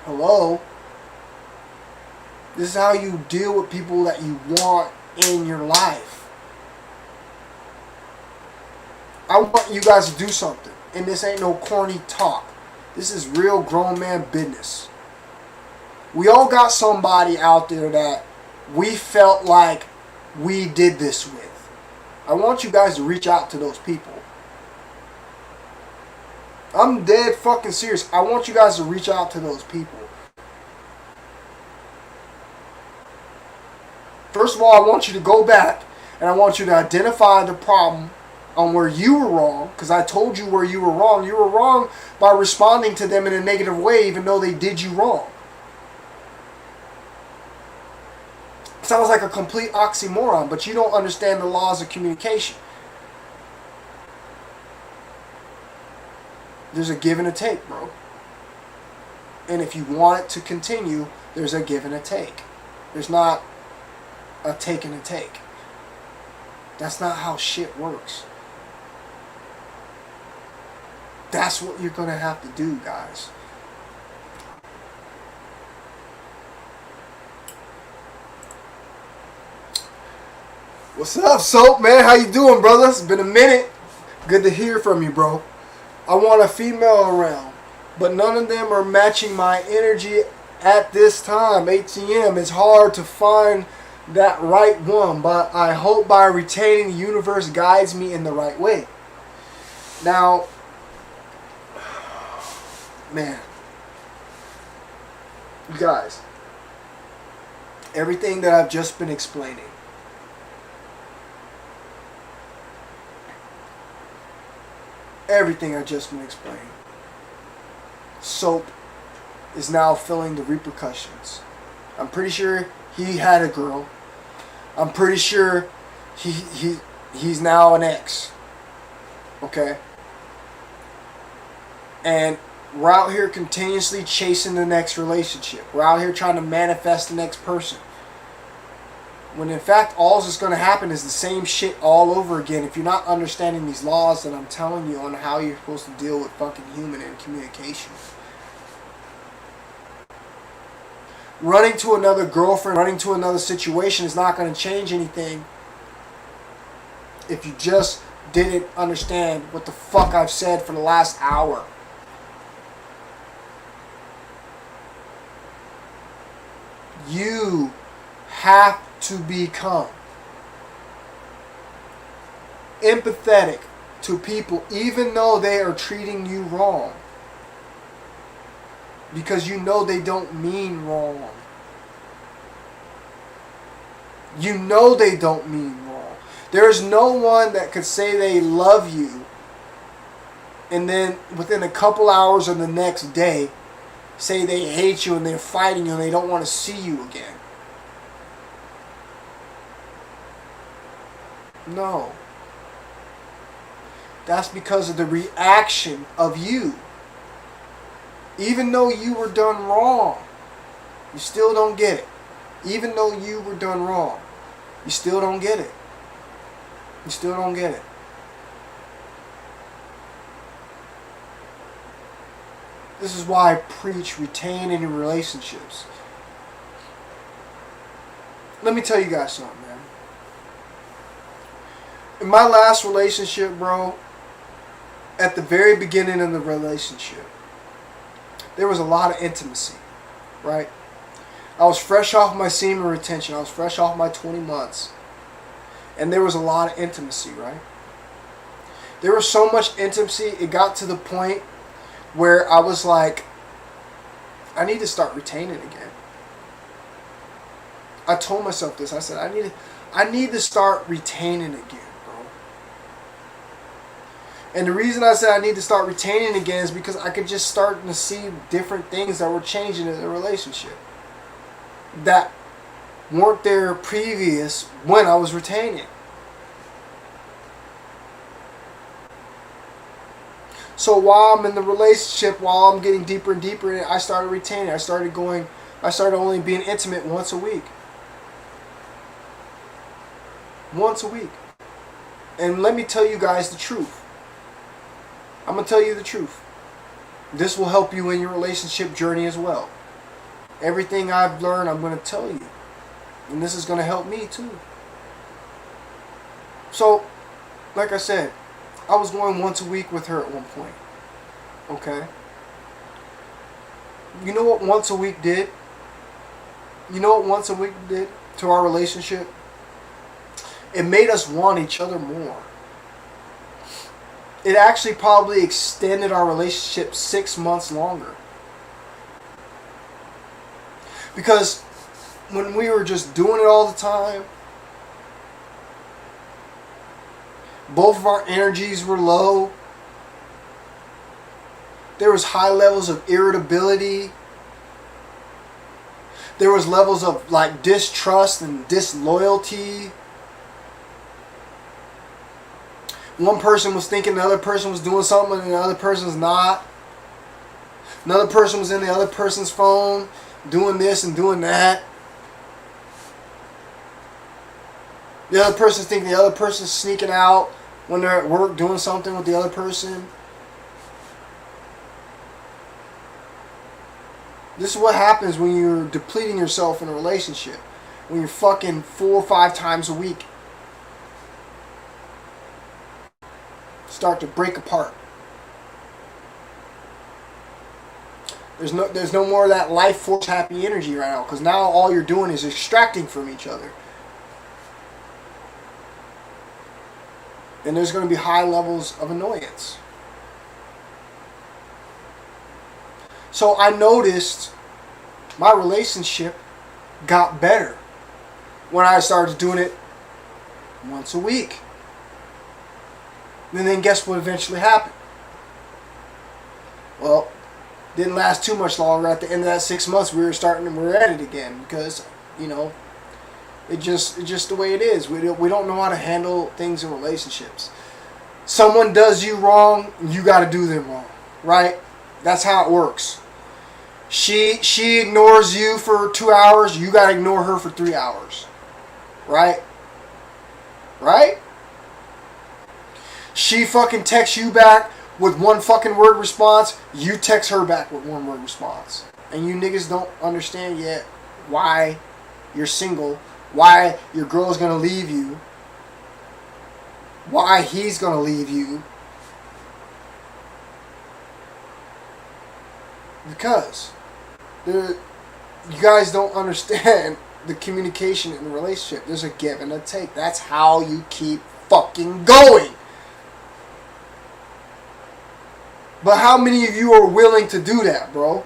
Hello? This is how you deal with people that you want in your life. I want you guys to do something. And this ain't no corny talk. This is real grown man business. We all got somebody out there that we felt like we did this with. I want you guys to reach out to those people. I'm dead fucking serious. I want you guys to reach out to those people. First of all, I want you to go back and I want you to identify the problem on where you were wrong, because I told you where you were wrong. You were wrong by responding to them in a negative way even though they did you wrong. Sounds like a complete oxymoron, but you don't understand the laws of communication. There's a give and a take, bro. And if you want it to continue, there's a give and a take. There's not a take and a take. That's not how shit works. That's what you're going to have to do, guys. What's up, Soap, man? How you doing, brother? It's been a minute. Good to hear from you, bro. I want a female around, but none of them are matching my energy at this time, 8 p.m., it's hard to find that right one, but I hope by retaining the universe guides me in the right way. Now, man, you guys, everything that I've just been explaining, Soap is now feeling the repercussions. I'm pretty sure he had a girl. I'm pretty sure he's now an ex. Okay? And we're out here continuously chasing the next relationship. We're out here trying to manifest the next person. When in fact, all that's going to happen is the same shit all over again if you're not understanding these laws that I'm telling you on how you're supposed to deal with fucking human and communication. Running to another girlfriend, running to another situation is not going to change anything if you just didn't understand what the fuck I've said for the last hour. You have to become empathetic to people even though they are treating you wrong. Because you know they don't mean wrong. You know they don't mean wrong. There's no one that could say they love you and then within a couple hours or the next day say they hate you and they're fighting you and they don't want to see you again. No. That's because of the reaction of you. Even though you were done wrong, you still don't get it. Even though you were done wrong, you still don't get it. You still don't get it. This is why I preach retain in your relationships. Let me tell you guys something, man. In my last relationship, bro, at the very beginning of the relationship, there was a lot of intimacy, right? I was fresh off my semen retention. I was fresh off my 20 months. And there was a lot of intimacy, right? There was so much intimacy, it got to the point where I was like, I need to start retaining again. I told myself this. I said, I need to start retaining again, bro. And the reason I said I need to start retaining again is because I could just start to see different things that were changing in the relationship that weren't there previous when I was retaining. So while I'm in the relationship, while I'm getting deeper and deeper in it, I started retaining. I started only being intimate once a week. Once a week. And let me tell you guys the truth. I'm going to tell you the truth. This will help you in your relationship journey as well. Everything I've learned, I'm going to tell you. And this is going to help me too. So, like I said, I was going once a week with her at one point. Okay? You know what once a week did? You know what once a week did to our relationship? It made us want each other more. It actually probably extended our relationship 6 months longer. Because when we were just doing it all the time, both of our energies were low. There was high levels of irritability. There was levels of like distrust and disloyalty. One person was thinking the other person was doing something and the other person's not. Another person was in the other person's phone doing this and doing that. The other person's thinking the other person's sneaking out when they're at work doing something with the other person. This is what happens when you're depleting yourself in a relationship. When you're fucking 4 or 5 times a week. Start to break apart. There's no more of that life force happy energy right now, because now all you're doing is extracting from each other. And there's going to be high levels of annoyance. So I noticed my relationship got better when I started doing it once a week. And then guess what eventually happened? Well, didn't last too much longer. At the end of that 6 months, we were at it again, because, you know, it's just the way it is. We don't know how to handle things in relationships. Someone does you wrong, you got to do them wrong, right? That's how it works. She ignores you for 2 hours, you got to ignore her for 3 hours, right? Right? She fucking texts you back with one fucking word response, you text her back with one word response. And you niggas don't understand yet why you're single, why your girl's gonna leave you, why he's gonna leave you. Because you guys don't understand the communication in the relationship. There's a give and a take. That's how you keep fucking going. But how many of you are willing to do that, bro?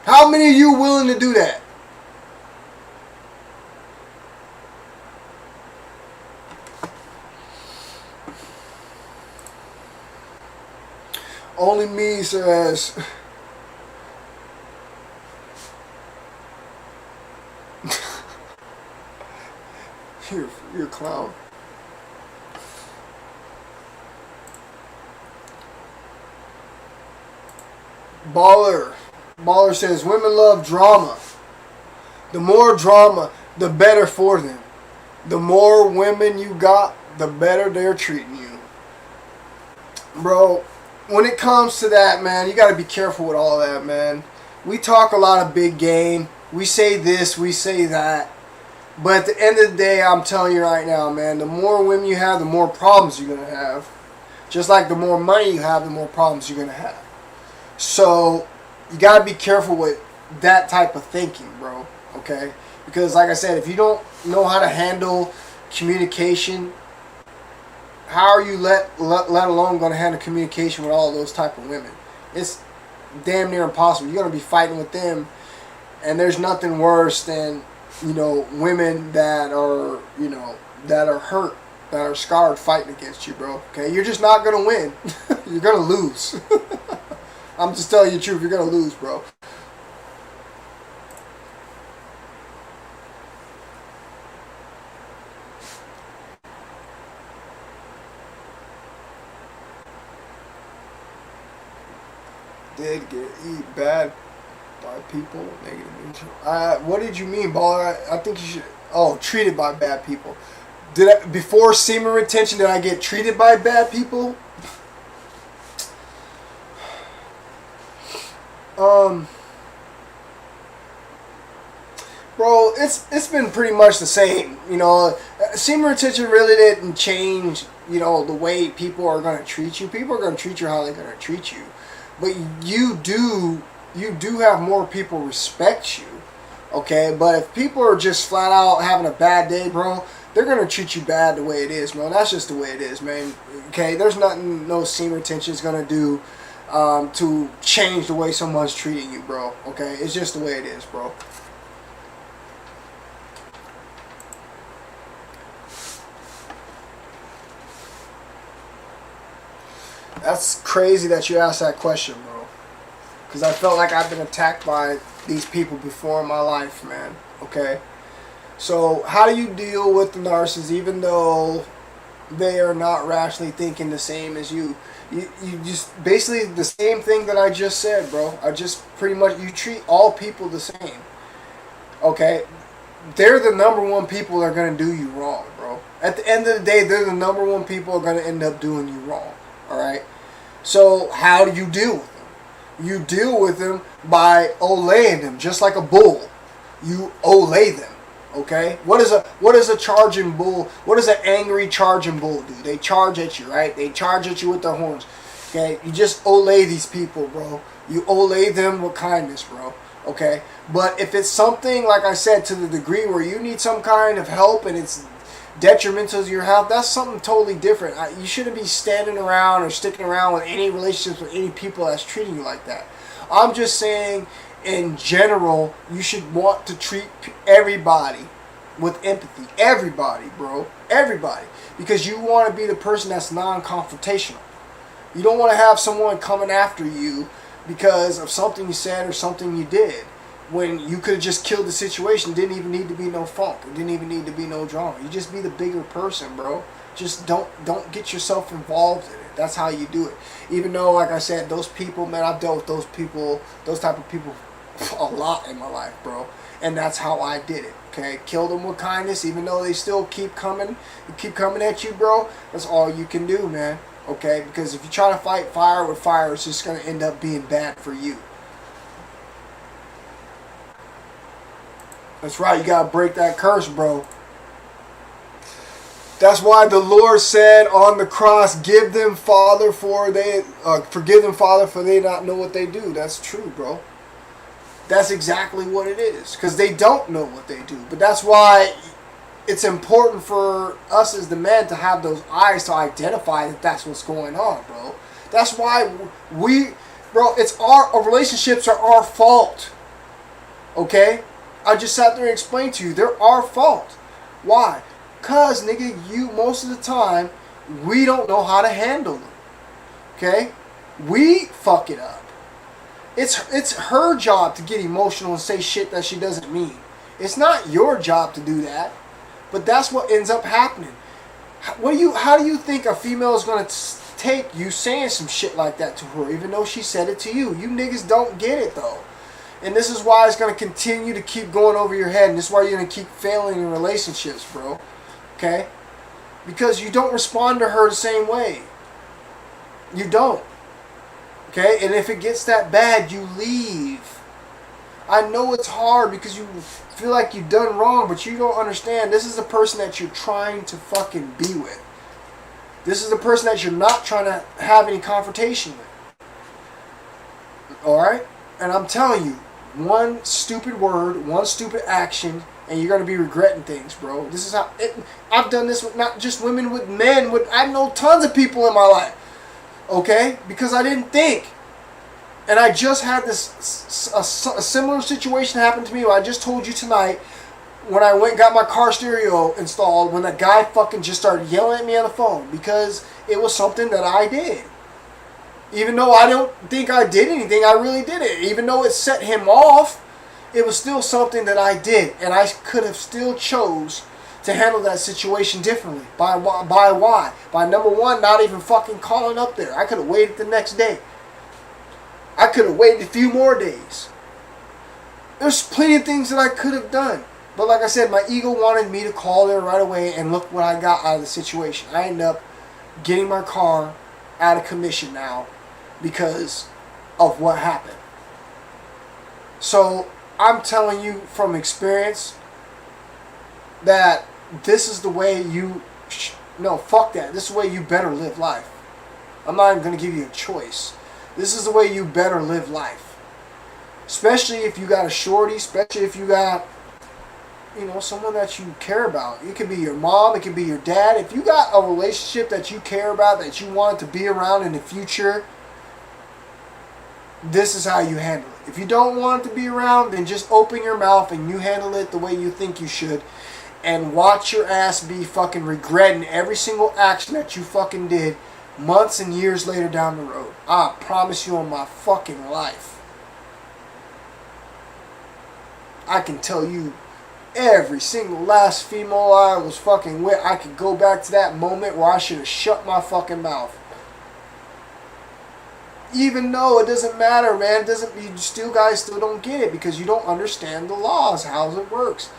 How many of you are willing to do that? Only me says. You're a clown. Baller says, women love drama. The more drama, the better for them. The more women you got, the better they're treating you. Bro, when it comes to that, man, you got to be careful with all that, man. We talk a lot of big game. We say this, we say that. But at the end of the day, I'm telling you right now, man, the more women you have, the more problems you're going to have. Just like the more money you have, the more problems you're going to have. So, you got to be careful with that type of thinking, bro. Okay? Because, like I said, if you don't know how to handle communication, how are you let alone going to handle communication with all those type of women? It's damn near impossible. You're going to be fighting with them, and there's nothing worse than, women that are, that are hurt, that are scarred fighting against you, bro. Okay? You're just not going to win. You're going to lose. I'm just telling you the truth. You're going to lose, bro. Did get eat bad by people, negative mention. What did you mean, baller? I think you should. Oh, treated by bad people. Before semen retention, did I get treated by bad people? Bro, it's been pretty much the same. Semen retention really didn't change. The way people are gonna treat you. People are gonna treat you how they're gonna treat you. But you do have more people respect you, okay? But if people are just flat out having a bad day, bro, they're going to treat you bad the way it is, bro. That's just the way it is, man, okay? There's nothing no semen retention is going to do to change the way someone's treating you, bro, okay? It's just the way it is, bro. That's crazy that you asked that question, bro. Because I felt like I've been attacked by these people before in my life, man. Okay? So, how do you deal with the narcissists even though they are not rationally thinking the same as you? You just, basically the same thing that I just said, bro. You treat all people the same. Okay? They're the number one people that are going to do you wrong, bro. At the end of the day, they're the number one people that are going to end up doing you wrong. Alright? So, how do you deal with them? You deal with them by olaying them, just like a bull. You olay them, Okay? What is a charging bull? What does an angry charging bull do? They charge at you, right? They charge at you with their horns. Okay? You just olay these people, bro. You olay them with kindness, bro. Okay? But if it's something, like I said, to the degree where you need some kind of help and it's detrimental to your health, that's something totally different. You shouldn't be standing around or sticking around with any relationships with any people that's treating you like that. I'm just saying, in general, you should want to treat everybody with empathy. Everybody, bro. Everybody. Because you want to be the person that's non-confrontational. You don't want to have someone coming after you because of something you said or something you did, when you could have just killed the situation. Didn't even need to be no funk. It didn't even need to be no drama. You just be the bigger person, bro. Just don't get yourself involved in it. That's how you do it. Even though, like I said, those people, man, I've dealt with those people, those type of people a lot in my life, bro. And that's how I did it. Okay, kill them with kindness, even though they still keep coming at you, bro. That's all you can do, man. Okay, because if you try to fight fire with fire, it's just gonna end up being bad for you. That's right, you gotta break that curse, bro. That's why the Lord said on the cross, forgive them, Father, for they not know what they do. That's true, bro. That's exactly what it is, because they don't know what they do. But that's why it's important for us as the men to have those eyes to identify that that's what's going on, bro. That's why our relationships are our fault. Okay? I just sat there and explained to you, they're our fault. Why? Because, nigga, most of the time, we don't know how to handle them. Okay? We fuck it up. It's her job to get emotional and say shit that she doesn't mean. It's not your job to do that. But that's what ends up happening. How do you think a female is going to take you saying some shit like that to her, even though she said it to you? You niggas don't get it, though. And this is why it's going to continue to keep going over your head. And this is why you're going to keep failing in relationships, bro. Okay? Because you don't respond to her the same way. You don't. Okay? And if it gets that bad, you leave. I know it's hard because you feel like you've done wrong, but you don't understand. This is the person that you're trying to fucking be with. This is the person that you're not trying to have any confrontation with. Alright? And I'm telling you, one stupid word, one stupid action, and you're going to be regretting things, bro. This is how I've done this with not just women, with men. I know tons of people in my life. Okay? Because I didn't think. And I just had a similar situation happen to me. I just told you tonight, when I went and got my car stereo installed, when that guy fucking just started yelling at me on the phone because it was something that I did. Even though I don't think I did anything, I really did it. Even though it set him off, it was still something that I did. And I could have still chose to handle that situation differently. By why? By number one, not even fucking calling up there. I could have waited the next day. I could have waited a few more days. There's plenty of things that I could have done. But like I said, my ego wanted me to call there right away, and look what I got out of the situation. I ended up getting my car out of commission now because of what happened. So I'm telling you from experience that this is the way no, fuck that. This is the way you better live life. I'm not even going to give you a choice. This is the way you better live life. Especially if you got a shorty, especially if you got, someone that you care about. It could be your mom, it could be your dad. If you got a relationship that you care about, that you want to be around in the future, this is how you handle it. If you don't want it to be around, then just open your mouth and you handle it the way you think you should. And watch your ass be fucking regretting every single action that you fucking did months and years later down the road. I promise you on my fucking life. I can tell you every single last female I was fucking with, I could go back to that moment where I should have shut my fucking mouth. Even though it doesn't matter, man. You guys still don't get it because you don't understand the laws, how it works.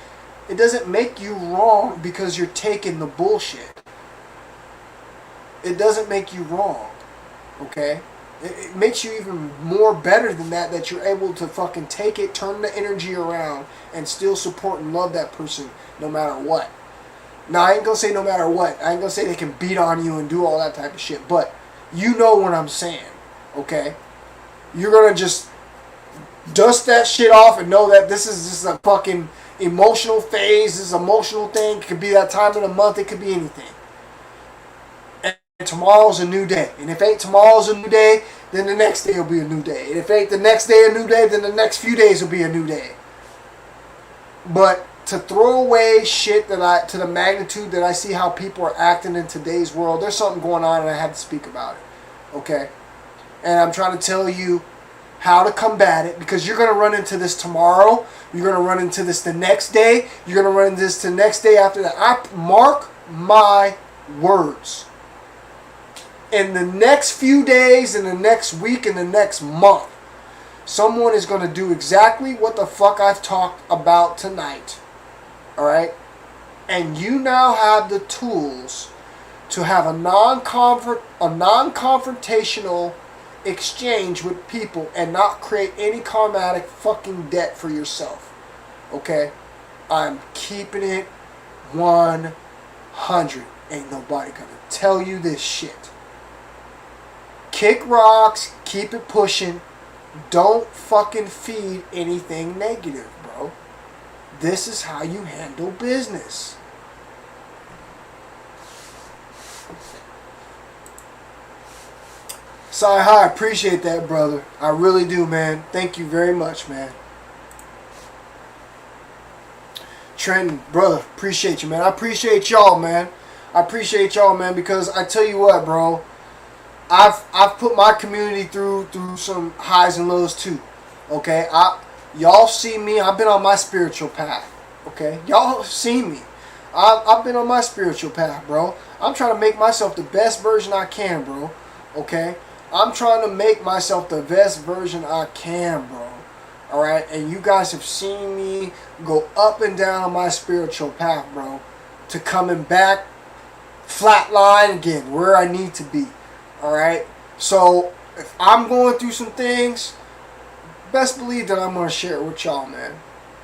It doesn't make you wrong because you're taking the bullshit. It doesn't make you wrong. Okay? It makes you even more better than that you're able to fucking take it, turn the energy around, and still support and love that person no matter what. Now, I ain't gonna say no matter what. I ain't gonna say they can beat on you and do all that type of shit. But you know what I'm saying, okay? You're gonna just dust that shit off and know that this is just a fucking emotional phase, this emotional thing. It could be that time of the month, it could be anything. And tomorrow's a new day. And if ain't tomorrow's a new day, then the next day will be a new day. And if ain't the next day a new day, then the next few days will be a new day. But to throw away shit to the magnitude that I see how people are acting in today's world, there's something going on and I have to speak about it. Okay? And I'm trying to tell you how to combat it, because you're going to run into this tomorrow. You're going to run into this the next day. You're going to run into this the next day after that. I mark my words. In the next few days, in the next week, in the next month, someone is going to do exactly what the fuck I've talked about tonight. Alright? And you now have the tools to have a non-confrontational exchange with people and not create any karmatic fucking debt for yourself. Okay? I'm keeping it 100. Ain't nobody gonna tell you this shit. Kick rocks, keep it pushing. Don't fucking feed anything negative, bro. This is how you handle business. Sai, hi, appreciate that, brother. I really do, man. Thank you very much, man. Trenton, brother, appreciate you, man. I appreciate y'all, man. I appreciate y'all, man, because I tell you what, bro. I've put my community through some highs and lows too. Okay? Y'all see me. I've been on my spiritual path. Okay? Y'all see me. I've been on my spiritual path, bro. I'm trying to make myself the best version I can, bro. Okay? I'm trying to make myself the best version I can, bro. Alright? And you guys have seen me go up and down on my spiritual path, bro. To coming back flatline again, where I need to be. Alright? So, if I'm going through some things, best believe that I'm going to share it with y'all, man.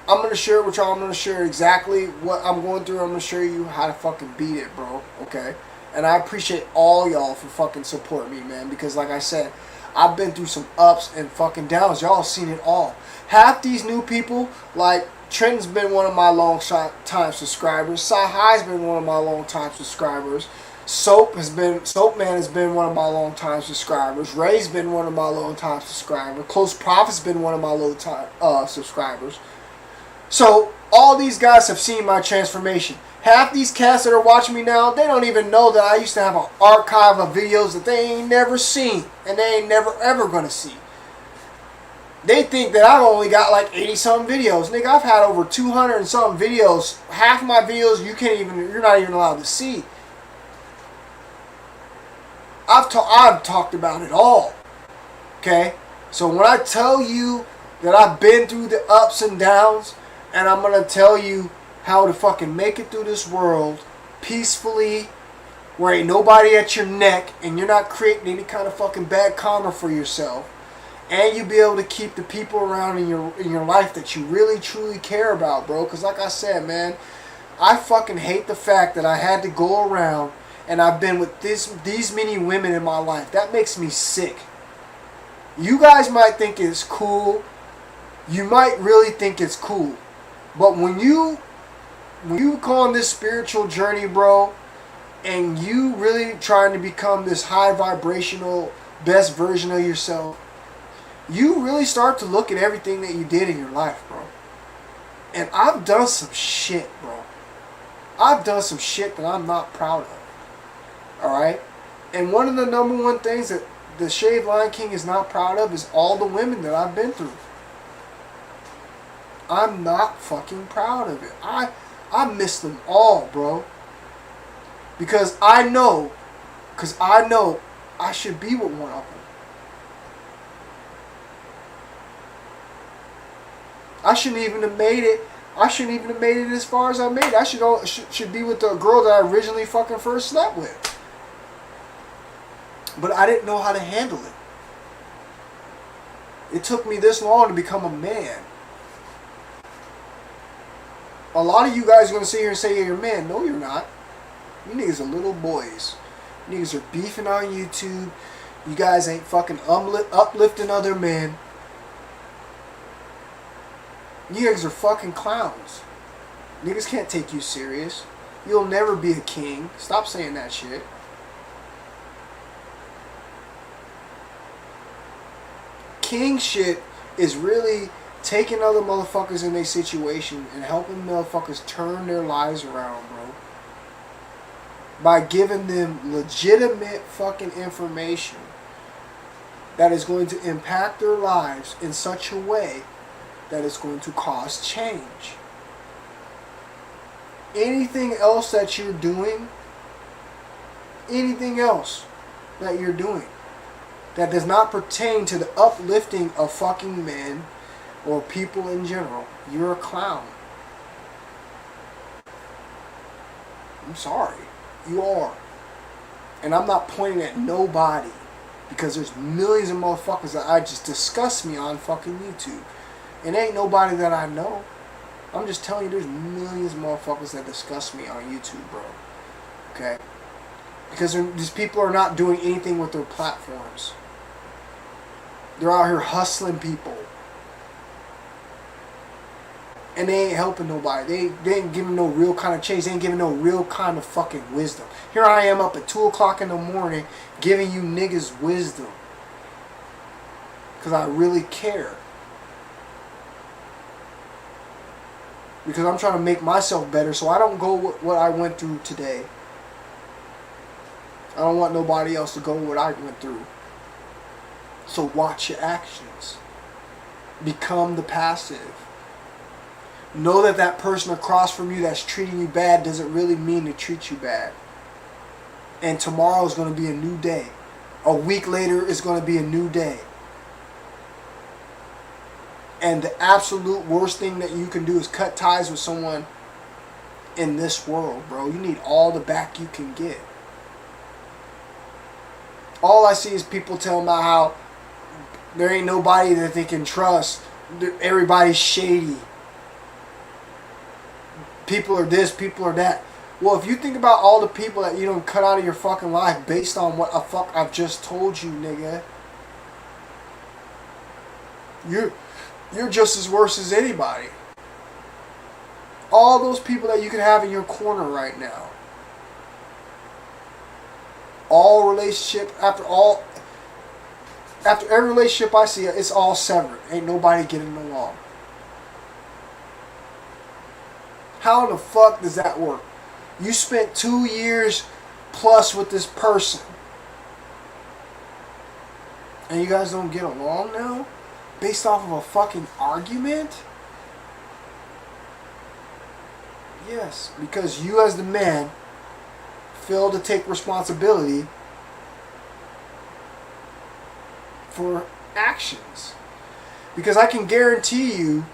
I'm going to share it with y'all. I'm going to share exactly what I'm going through. I'm going to show you how to fucking beat it, bro. Okay? And I appreciate all y'all for fucking supporting me, man. Because like I said, I've been through some ups and fucking downs. Y'all seen it all. Half these new people, like Trenton's been one of my long time subscribers. Sahai's been one of my long time subscribers. Soapman has been one of my long time subscribers. Ray's been one of my long time subscribers. Close Prophet's been one of my long time subscribers. So all these guys have seen my transformation. Half these cats that are watching me now, they don't even know that I used to have an archive of videos that they ain't never seen. And they ain't never ever going to see. They think that I've only got like 80-something videos. Nigga, I've had over 200 and something videos. Half of my videos you're not even allowed to see. I've talked about it all. Okay? So when I tell you that I've been through the ups and downs, and I'm going to tell you how to fucking make it through this world peacefully, where ain't nobody at your neck, and you're not creating any kind of fucking bad karma for yourself, and you be able to keep the people around in your life that you really truly care about, bro. Because like I said, man, I fucking hate the fact that I had to go around and I've been with these many women in my life. That makes me sick. You guys might think it's cool. You might really think it's cool. But when you go on this spiritual journey, bro, and you really trying to become this high vibrational best version of yourself, you really start to look at everything that you did in your life, bro. And I've done some shit, bro. I've done some shit that I'm not proud of. Alright? And one of the number one things that the Shaved Lion King is not proud of is all the women that I've been through. I'm not fucking proud of it. I miss them all, bro. Because I know I should be with one of them. I shouldn't even have made it. I shouldn't even have made it as far as I made it. I should be with the girl that I originally fucking first slept with. But I didn't know how to handle it. It took me this long to become a man. A lot of you guys are going to sit here and say, yeah, you're a man. No, you're not. You niggas are little boys. You niggas are beefing on YouTube. You guys ain't fucking uplifting other men. You niggas are fucking clowns. Niggas can't take you serious. You'll never be a king. Stop saying that shit. King shit is really taking other motherfuckers in their situation and helping motherfuckers turn their lives around, bro. By giving them legitimate fucking information that is going to impact their lives in such a way that it's going to cause change. Anything else that you're doing, that does not pertain to the uplifting of fucking men or people in general, you're a clown. I'm sorry. You are. And I'm not pointing at nobody, because there's millions of motherfuckers that I just discuss me on fucking YouTube. And ain't nobody that I know. I'm just telling you, there's millions of motherfuckers that discuss me on YouTube, bro. Okay? Because these people are not doing anything with their platforms. They're out here hustling people. And they ain't helping nobody. They ain't giving no real kind of change. They ain't giving no real kind of fucking wisdom. Here I am up at 2 o'clock in the morning giving you niggas wisdom. Because I really care. Because I'm trying to make myself better so I don't go what I went through today. I don't want nobody else to go what I went through. So watch your actions. Become the passive. Know that that person across from you that's treating you bad doesn't really mean to treat you bad. And tomorrow is going to be a new day. A week later is going to be a new day. And the absolute worst thing that you can do is cut ties with someone in this world, bro. You need all the back you can get. All I see is people telling about how there ain't nobody that they can trust. Everybody's shady. People are this, people are that. Well, if you think about all the people that you don't cut out of your fucking life based on what the fuck I've just told you, nigga. You're just as worse as anybody. All those people that you can have in your corner right now. All relationship, after every relationship I see, it's all severed. Ain't nobody getting along. How the fuck does that work? You spent 2 years plus with this person, and you guys don't get along now? Based off of a fucking argument? Yes, because you as the man failed to take responsibility for actions. Because I can guarantee you,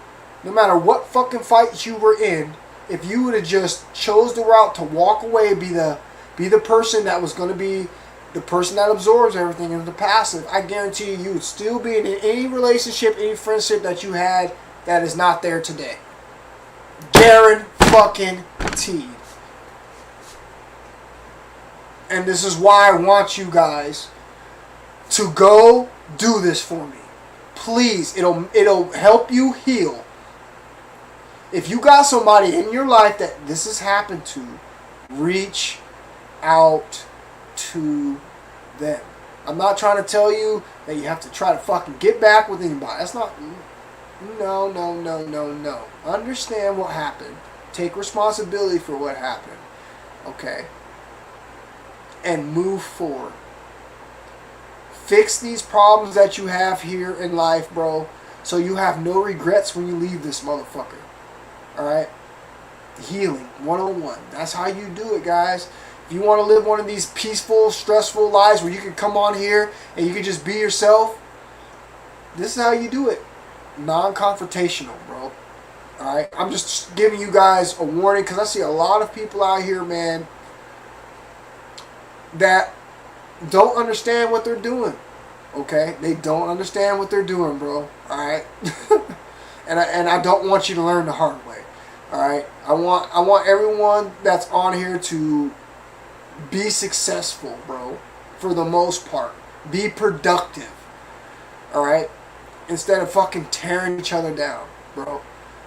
no matter what fucking fight you were in, if you would have just chose the route to walk away, be the person that was going to be the person that absorbs everything and the passive, I guarantee you would still be in any relationship, any friendship that you had that is not there today. Guaranteed. And this is why I want you guys to go do this for me. Please, it'll help you heal. If you got somebody in your life that this has happened to, reach out to them. I'm not trying to tell you that you have to try to fucking get back with anybody. That's not... No. Understand what happened. Take responsibility for what happened. Okay? And move forward. Fix these problems that you have here in life, bro, so you have no regrets when you leave this motherfucker. Alright? Healing 101. That's how you do it, guys. If you want to live one of these peaceful, stressful lives where you can come on here and you can just be yourself, this is how you do it. Non-confrontational, bro. Alright? I'm just giving you guys a warning because I see a lot of people out here, man, that don't understand what they're doing. Okay? They don't understand what they're doing, bro. Alright? and I don't want you to learn the hard way. Alright? I want everyone that's on here to be successful, bro. For the most part. Be productive. Alright? Instead of fucking tearing each other down, bro.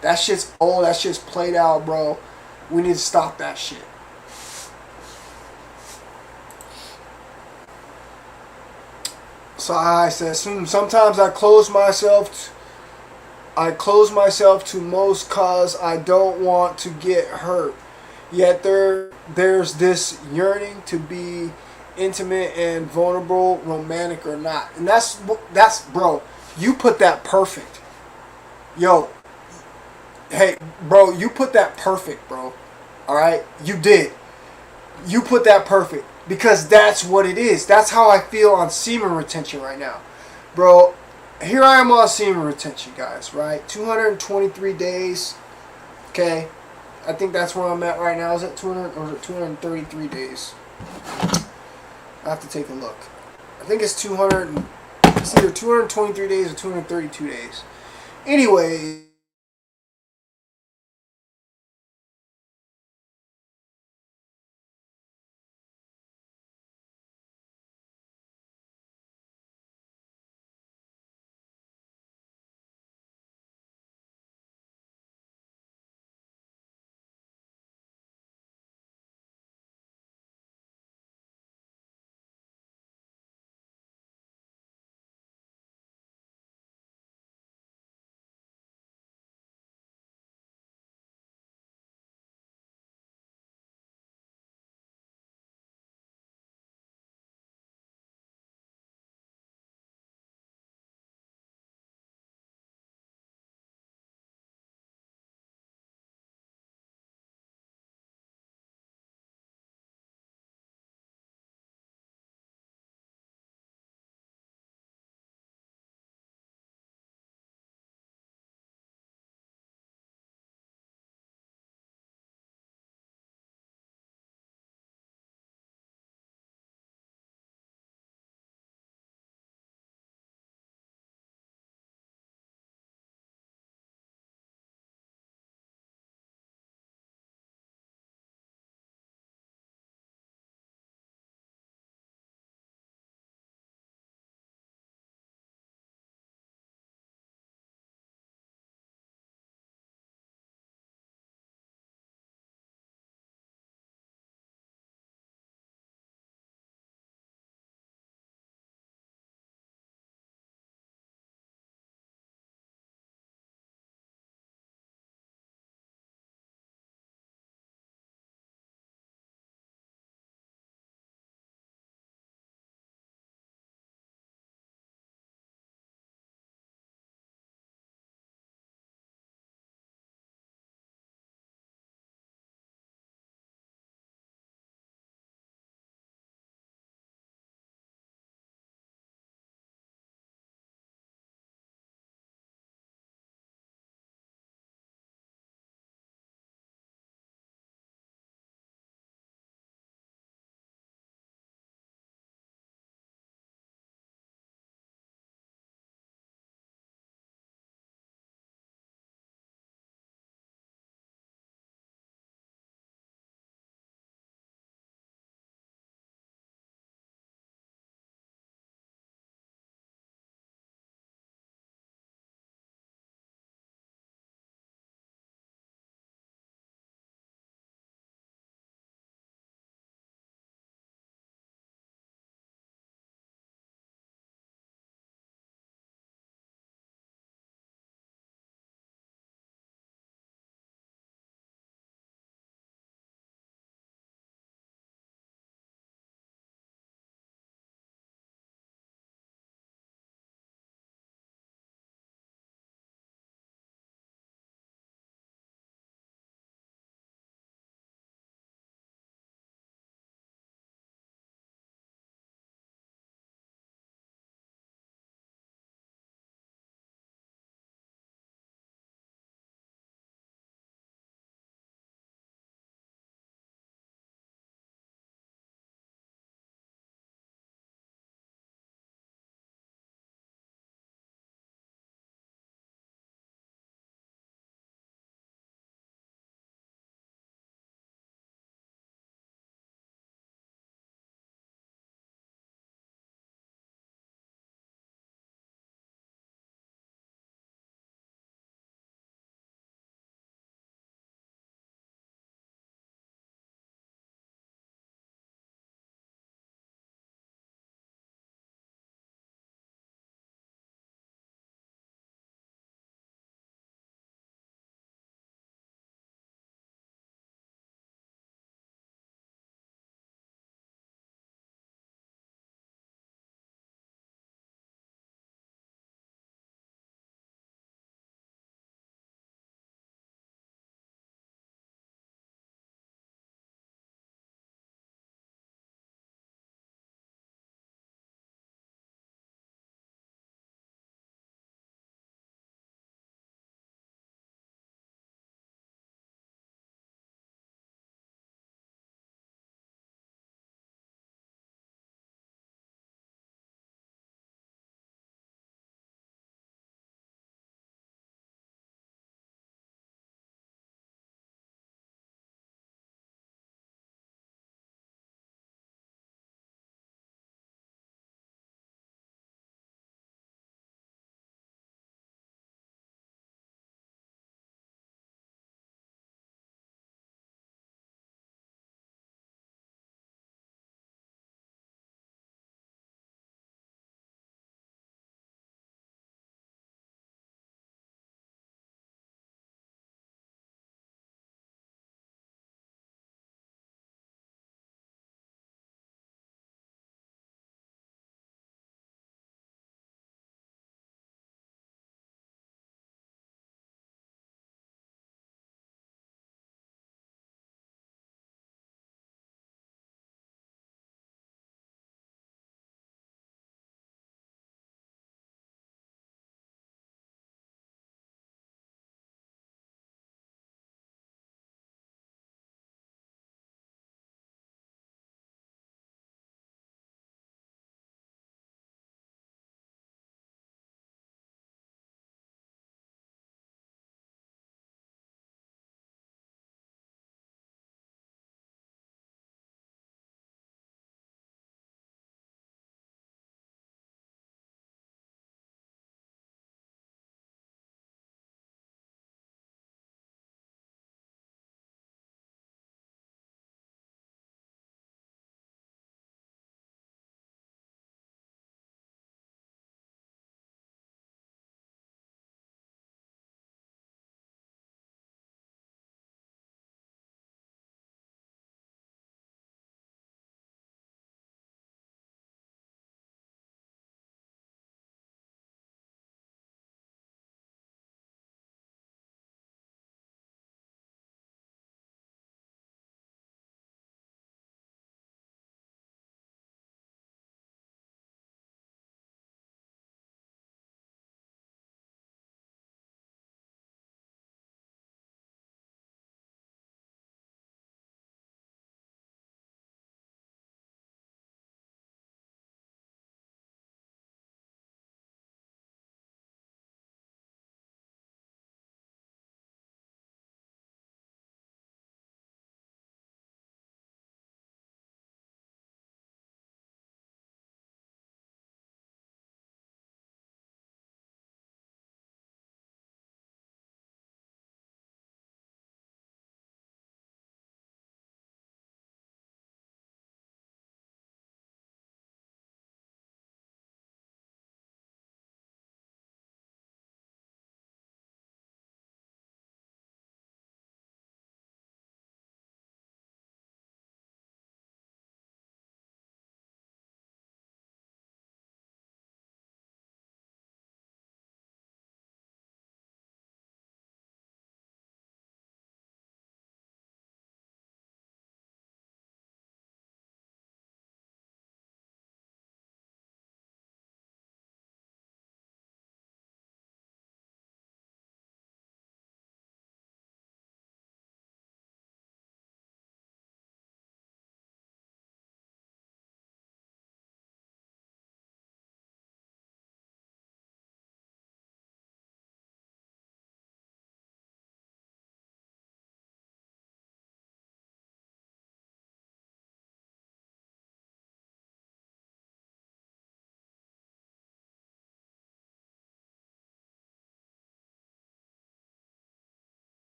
That shit's old. That shit's played out, bro. We need to stop that shit. So I said, sometimes I close myself to most cause I don't want to get hurt. Yet there's this yearning to be intimate and vulnerable, romantic or not. And that's bro, you put that perfect. Yo, hey, bro, you put that perfect, bro. Alright? You did. You put that perfect. Because that's what it is. That's how I feel on semen retention right now. Bro, here I am on semen retention, guys, right? 223 days. Okay. I think that's where I'm at right now. Is it 200 or is it 233 days? I have to take a look. I think it's 200. It's either 223 days or 232 days. Anyway,